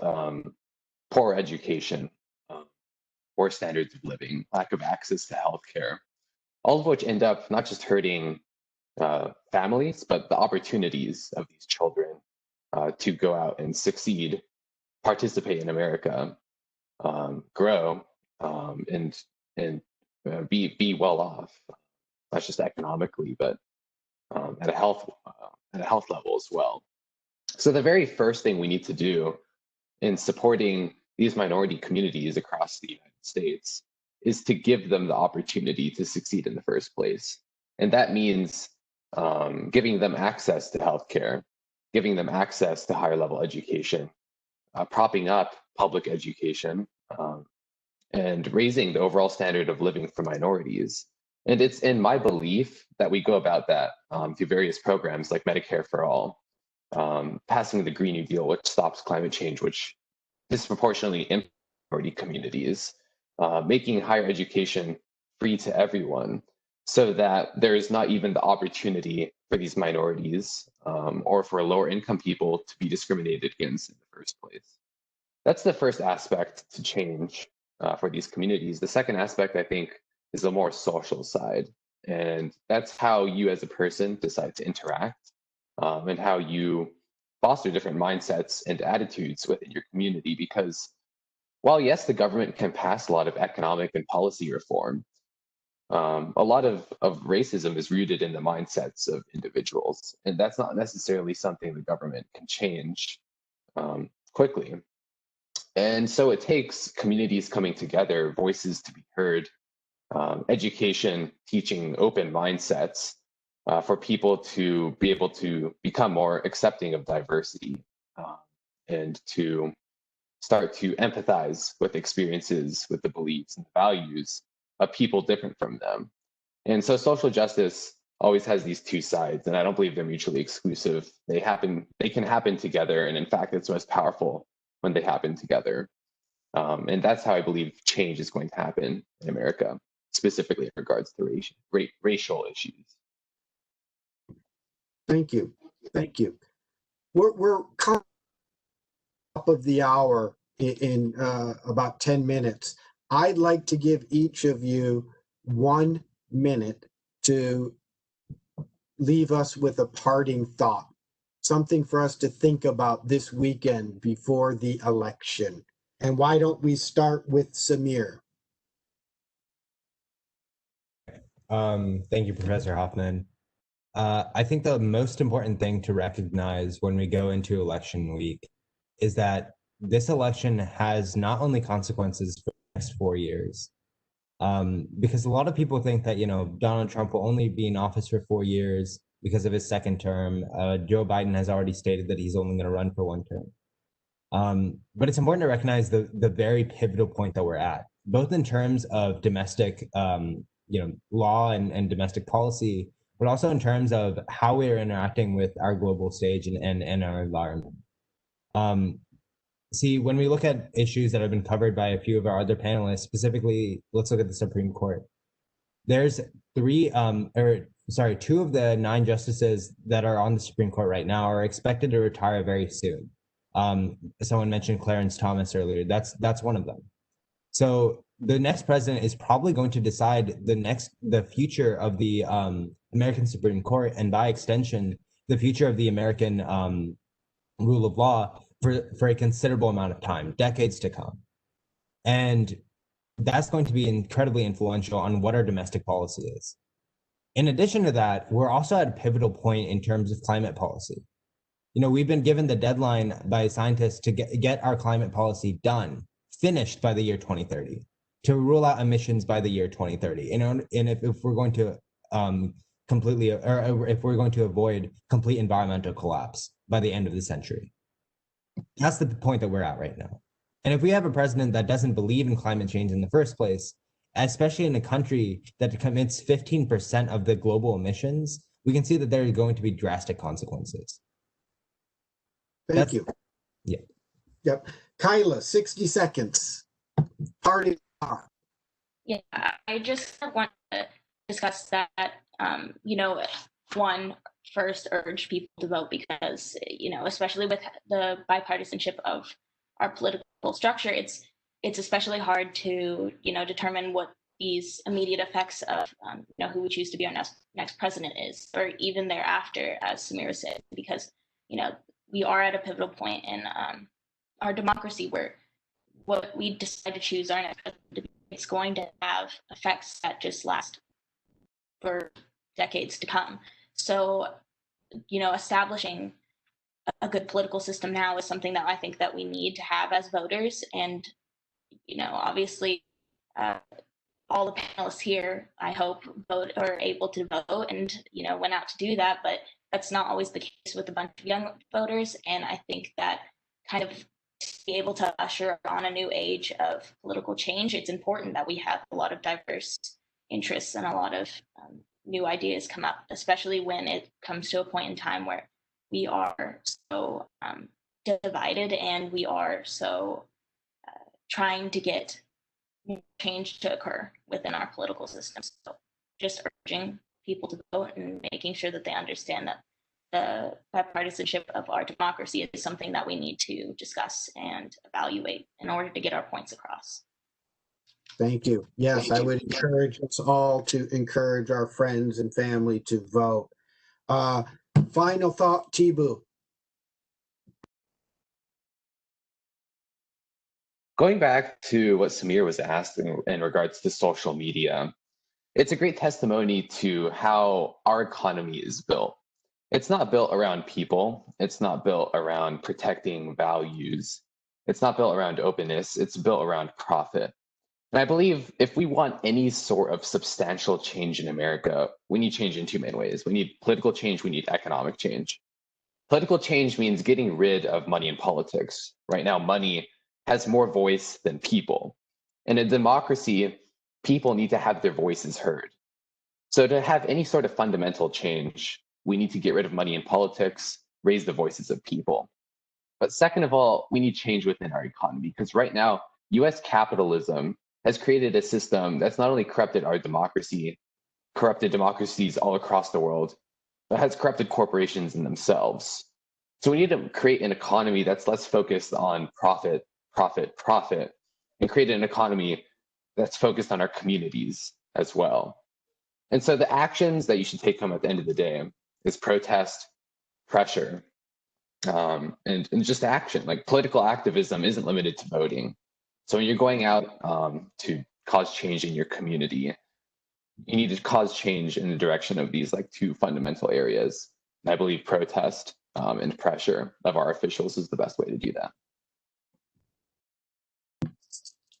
poor education, poor standards of living, lack of access to healthcare, all of which end up not just hurting families, but the opportunities of these children to go out and succeed, participate in America, grow, and be well off, not just economically, but at a health level as well. So the very first thing we need to do in supporting these minority communities across the United States is to give them the opportunity to succeed in the first place. And that means giving them access to healthcare, giving them access to higher level education, propping up public education, and raising the overall standard of living for minorities. And it's in my belief that we go about that through various programs like Medicare for All, passing the Green New Deal, which stops climate change, which disproportionately impacts minority communities, making higher education free to everyone, so that there is not even the opportunity for these minorities or for lower income people to be discriminated against in the first place. That's the first aspect to change for these communities. The second aspect, I think, is the more social side. And that's how you as a person decide to interact and how you foster different mindsets and attitudes within your community. Because while, yes, the government can pass a lot of economic and policy reform, a lot of racism is rooted in the mindsets of individuals. And that's not necessarily something the government can change quickly. And so it takes communities coming together, voices to be heard, education teaching open mindsets for people to be able to become more accepting of diversity and to start to empathize with experiences, with the beliefs and the values of people different from them. And so social justice always has these two sides, and I don't believe they're mutually exclusive. They can happen together, and in fact, it's most powerful when they happen together. And that's how I believe change is going to happen in America, specifically in regards to racial issues. Thank you. Thank you. We're coming up of the hour in about 10 minutes. I'd like to give each of you 1 minute to leave us with a parting thought, something for us to think about this weekend before the election. And why don't we start with Samir? Thank you, Professor Haufman. I think the most important thing to recognize when we go into election week is that this election has not only consequences for the next 4 years, because a lot of people think that, Donald Trump will only be in office for 4 years because of his second term. Joe Biden has already stated that he's only going to run for 1 term. But it's important to recognize the very pivotal point that we're at, both in terms of domestic, law and domestic policy, but also in terms of how we are interacting with our global stage and our environment. See, when we look at issues that have been covered by a few of our other panelists, specifically, let's look at the Supreme Court. There's 2 of the 9 justices that are on the Supreme Court right now are expected to retire very soon. Someone mentioned Clarence Thomas earlier. That's one of them. So the next president is probably going to decide the future of the American Supreme Court, and by extension, the future of the American rule of law for a considerable amount of time, decades to come. And that's going to be incredibly influential on what our domestic policy is. In addition to that, we're also at a pivotal point in terms of climate policy. We've been given the deadline by scientists to get our climate policy finished by the year 2030, to rule out emissions by the year 2030. And if we're going to if we're going to avoid complete environmental collapse by the end of the century. That's the point that we're at right now. And if we have a president that doesn't believe in climate change in the first place, especially in a country that commits 15% of the global emissions, we can see that there are going to be drastic consequences. Thank you. Yeah. Yep. Kyla, 60 seconds. Party. Yeah, I just want to discuss that, first urge people to vote because, especially with the bipartisanship of our political structure, it's especially hard to, determine what these immediate effects of, who we choose to be our next president is, or even thereafter, as Samira said, because, we are at a pivotal point in our democracy where what we decide to choose our next president, it's going to have effects that just last for decades to come. So, establishing a good political system now is something that I think that we need to have as voters. And, obviously, all the panelists here, I hope, are able to vote and, went out to do that. But that's not always the case with a bunch of young voters. And I think that kind of to be able to usher on a new age of political change, it's important that we have a lot of diverse interests and a lot of new ideas come up, especially when it comes to a point in time where we are so divided and we are so trying to get change to occur within our political system. So just urging people to vote and making sure that they understand that the bipartisanship of our democracy is something that we need to discuss and evaluate in order to get our points across. Thank you. Yes, I would encourage us all to encourage our friends and family to vote. Final thought, Tibu. Going back to what Samir was asking in regards to social media, it's a great testimony to how our economy is built. It's not built around people. It's not built around protecting values. It's not built around openness. It's built around profit. And I believe if we want any sort of substantial change in America, we need change in two main ways. We need political change, we need economic change. Political change means getting rid of money in politics. Right now, money has more voice than people. In a democracy, people need to have their voices heard. So to have any sort of fundamental change, we need to get rid of money in politics, raise the voices of people. But second of all, we need change within our economy, because right now, US capitalism has created a system that's not only corrupted our democracy, corrupted democracies all across the world, but has corrupted corporations in themselves. So we need to create an economy that's less focused on profit, and create an economy that's focused on our communities as well. And so the actions that you should take home at the end of the day is protest, pressure, and just action. Like political activism isn't limited to voting. So when you're going out to cause change in your community, you need to cause change in the direction of these like two fundamental areas. And I believe protest and pressure of our officials is the best way to do that.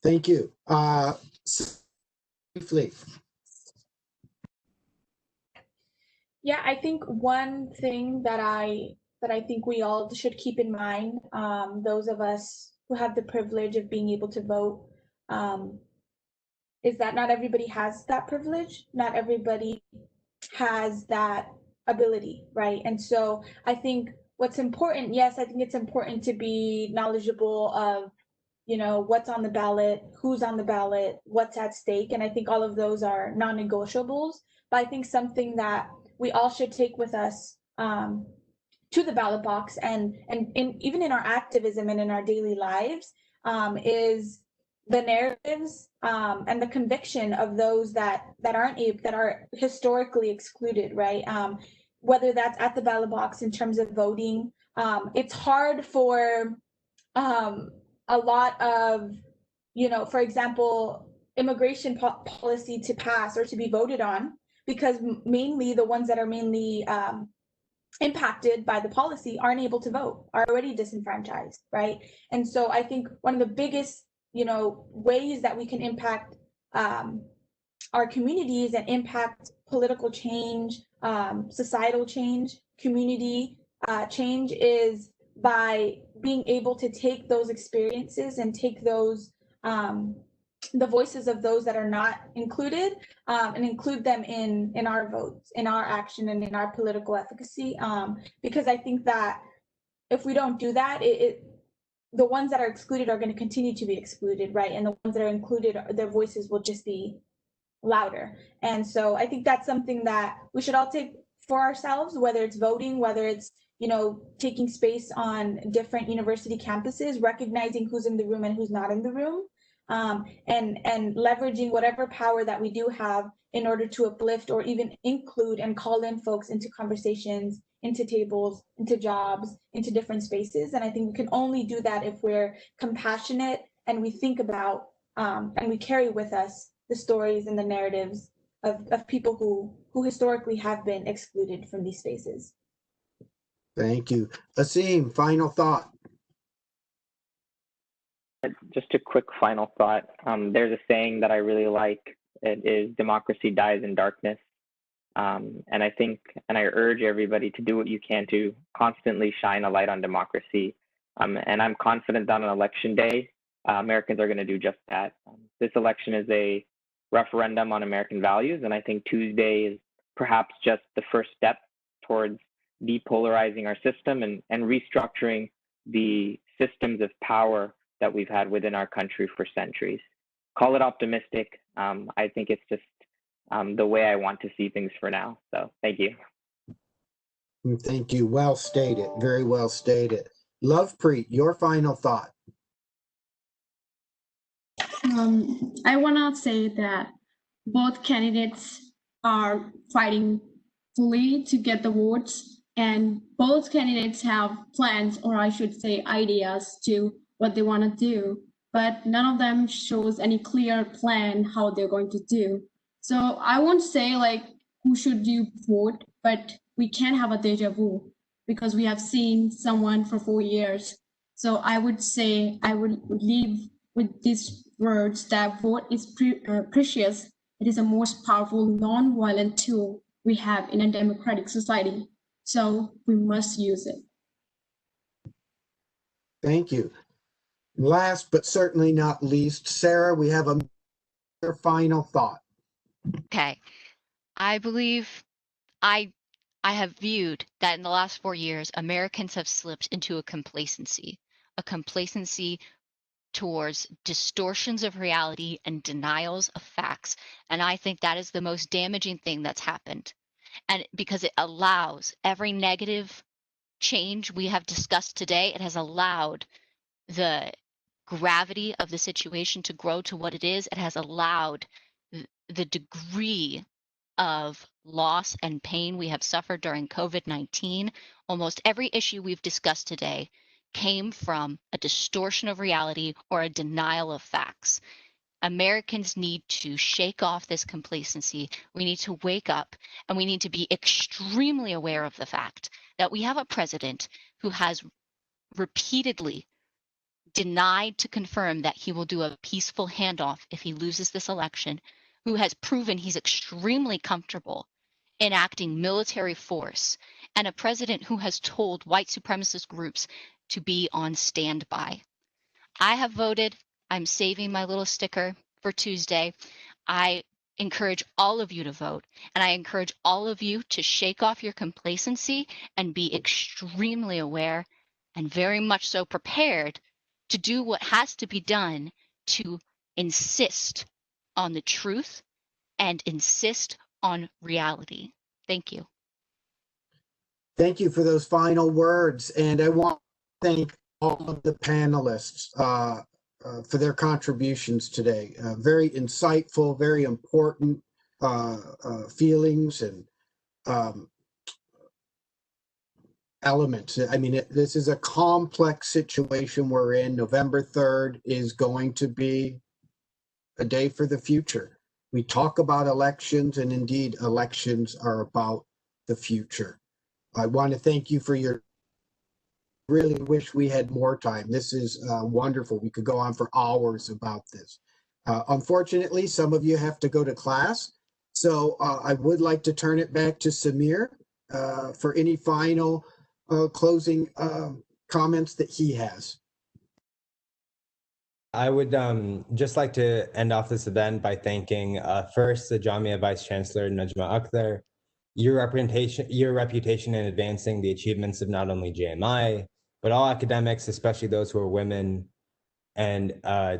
Thank you. Briefly. Yeah, I think one thing that I think we all should keep in mind, those of us who have the privilege of being able to vote, is that not everybody has that privilege. Not everybody has that ability, right? And so I think what's important, yes, I think it's important to be knowledgeable of, you know, what's on the ballot, who's on the ballot, what's at stake. And I think all of those are non-negotiables. But I think something that we all should take with us to the ballot box and even in our activism and in our daily lives is the narratives and the conviction of those that are historically excluded, right? Whether that's at the ballot box in terms of voting, it's hard for a lot of, you know, for example, immigration policy to pass or to be voted on, because mainly the ones that are mainly impacted by the policy aren't able to vote, are already disenfranchised, right? And so I think one of the biggest, you know, ways that we can impact our communities and impact political change, societal change, community change is by being able to take those experiences and take those the voices of those that are not included and include them in our votes, in our action, and in our political efficacy. Because I think that if we don't do that, the ones that are excluded are going to continue to be excluded, right? And the ones that are included, their voices will just be louder. And so I think that's something that we should all take for ourselves, whether it's voting, whether it's, you know, taking space on different university campuses, recognizing who's in the room and who's not in the room, and leveraging whatever power that we do have in order to uplift or even include and call in folks into conversations, into tables, into jobs, into different spaces. And I think we can only do that if we're compassionate and we think about and we carry with us the stories and the narratives of people who historically have been excluded from these spaces. Thank you. Asim, final thought. Just a quick final thought. There's a saying that I really like. It is democracy dies in darkness. And I think, and I urge everybody to do what you can to constantly shine a light on democracy. And I'm confident that on election day, Americans are going to do just that. This election is a referendum on American values. And I think Tuesday is perhaps just the first step towards depolarizing our system and restructuring the systems of power that we've had within our country for centuries. Call it optimistic. I think it's just the way I want to see things for now. So thank you. Thank you. Well stated. Very well stated. Lovepreet, your final thought. I want to say that both candidates are fighting fully to get the votes, and both candidates have plans, or I should say ideas, to what they want to do, but none of them shows any clear plan how they're going to do. So I won't say like who should you vote, but we can have a deja vu because we have seen someone for 4 years. So I would say I would leave with these words that vote is precious. It is the most powerful non-violent tool we have in a democratic society. So we must use it. Thank you. Last but certainly not least, Sarah, we have a final thought. Okay. I believe I have viewed that in the last 4 years, Americans have slipped into a complacency towards distortions of reality and denials of facts. And I think that is the most damaging thing that's happened. And because it allows every negative change we have discussed today, it has allowed the gravity of the situation to grow to what it is. It has allowed the degree of loss and pain we have suffered during COVID-19. Almost every issue we've discussed today came from a distortion of reality or a denial of facts. Americans need to shake off this complacency. We need to wake up, and we need to be extremely aware of the fact that we have a president who has repeatedly denied to confirm that he will do a peaceful handoff if he loses this election, who has proven he's extremely comfortable enacting military force, and a president who has told white supremacist groups to be on standby. I have voted. I'm saving my little sticker for Tuesday. I encourage all of you to vote, and I encourage all of you to shake off your complacency and be extremely aware and very much so prepared to do what has to be done to insist on the truth and insist on reality. Thank you. Thank you for those final words. And I want to thank all of the panelists for their contributions today. Very insightful, very important feelings and elements. I mean, this is a complex situation we're in. November 3rd is going to be a day for the future. We talk about elections, and indeed, elections are about the future. I want to thank you for your. Really wish we had more time. This is wonderful. We could go on for hours about this. Unfortunately, some of you have to go to class. So I would like to turn it back to Samir for any final closing comments that he has. I would just like to end off this event by thanking first the Jamia Vice Chancellor Najma Akhtar. Your reputation in advancing the achievements of not only JMI, but all academics, especially those who are women, and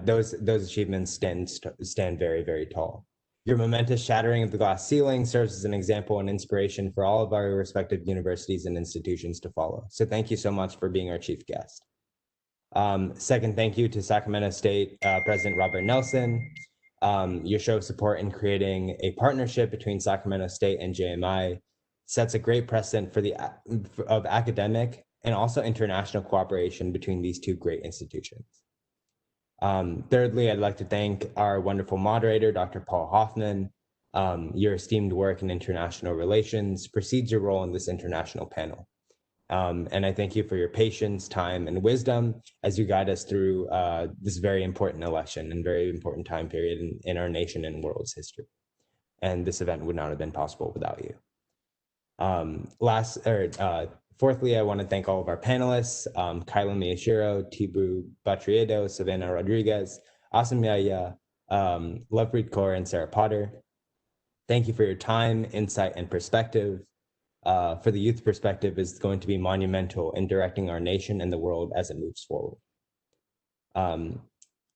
those achievements stand very, very tall. Your momentous shattering of the glass ceiling serves as an example and inspiration for all of our respective universities and institutions to follow. So thank you so much for being our chief guest. Second, thank you to Sacramento State President Robert Nelson. Your show of support in creating a partnership between Sacramento State and JMI sets a great precedent of academic and also international cooperation between these two great institutions. Thirdly, I'd like to thank our wonderful moderator, Dr. Paul Haufman. Your esteemed work in international relations precedes your role in this international panel. And I thank you for your patience, time, and wisdom as you guide us through this very important election and very important time period in our nation and world's history. And this event would not have been possible without you. Fourthly, I want to thank all of our panelists, Kyla, Miyashiro, Tiburon, Batriedo, Sahvannah Rodriguez, Asim, Yahya, Lovepreet, Kaur, and Sarah Potter. Thank you for your time, insight, and perspective. For the youth perspective is going to be monumental in directing our nation and the world as it moves forward. I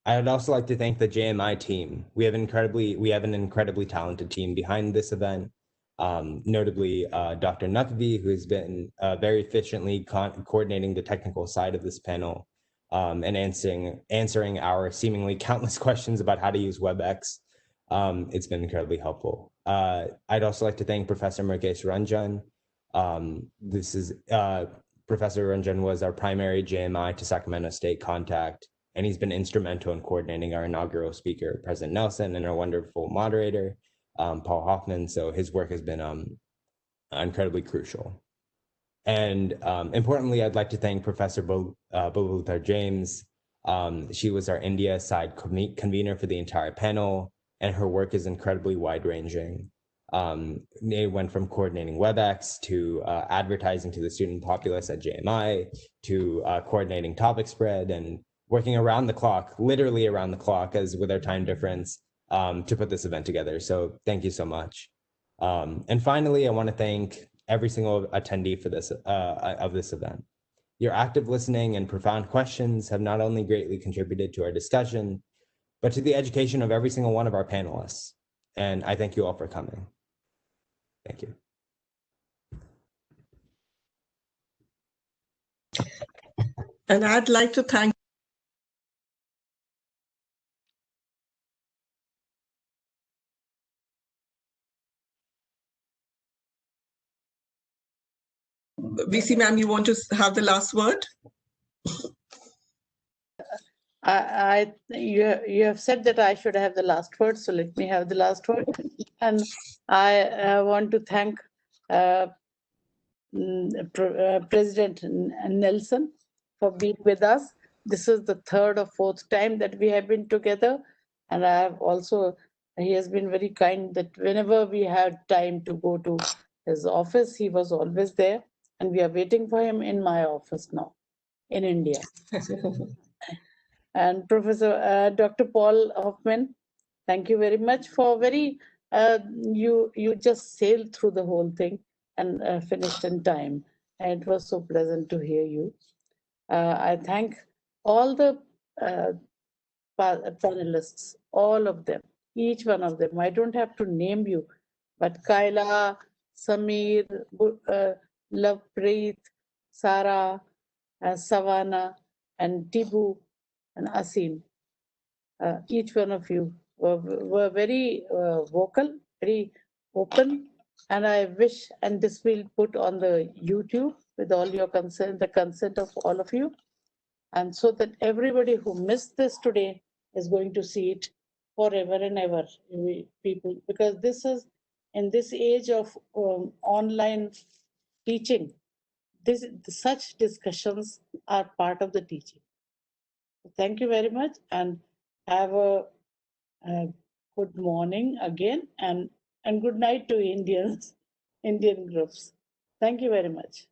would also like to thank the JMI team. We have an incredibly talented team behind this event. Notably Dr. Naqvi, who has been very efficiently coordinating the technical side of this panel and answering our seemingly countless questions about how to use WebEx. It's been incredibly helpful. I'd also like to thank Professor Murgesh Ranjan. Professor Ranjan was our primary JMI to Sacramento State contact, and he's been instrumental in coordinating our inaugural speaker, President Nelson, and our wonderful moderator, Paul Haufman. So his work has been incredibly crucial. And importantly, I'd like to thank Professor Boluthar James, She was our India side convener for the entire panel, and her work is incredibly wide-ranging. It went from coordinating WebEx to advertising to the student populace at JMI to coordinating topic spread and working around the clock, literally around the clock, as with our time difference, to put this event together. So thank you so much. And finally, I want to thank every single attendee for this of this event. Your active listening and profound questions have not only greatly contributed to our discussion, but to the education of every single one of our panelists. And I thank you all for coming. Thank you. And I'd like to thank VC ma'am, you want to have the last word? You have said that I should have the last word, so let me have the last word. And I want to thank President Nelson for being with us. This is the third or fourth time that we have been together, and I have also, he has been very kind that whenever we had time to go to his office, he was always there, and we are waiting for him in my office now in India. And Professor Dr. Paul Haufman, thank you very much for you just sailed through the whole thing and finished in time. And it was so pleasant to hear you. I thank all the panelists, all of them, each one of them. I don't have to name you, but Kyla, Samir, Lovepreet, Sarah, Sahvannah, and Tibu, and Asim. Each one of you were very vocal, very open, and I wish, and this will put on the YouTube with all your consent, the consent of all of you, and so that everybody who missed this today is going to see it forever and ever, people, because this is, in this age of online teaching, such discussions are part of the teaching. Thank you very much, and have a good morning again, and good night to Indian groups. Thank you very much.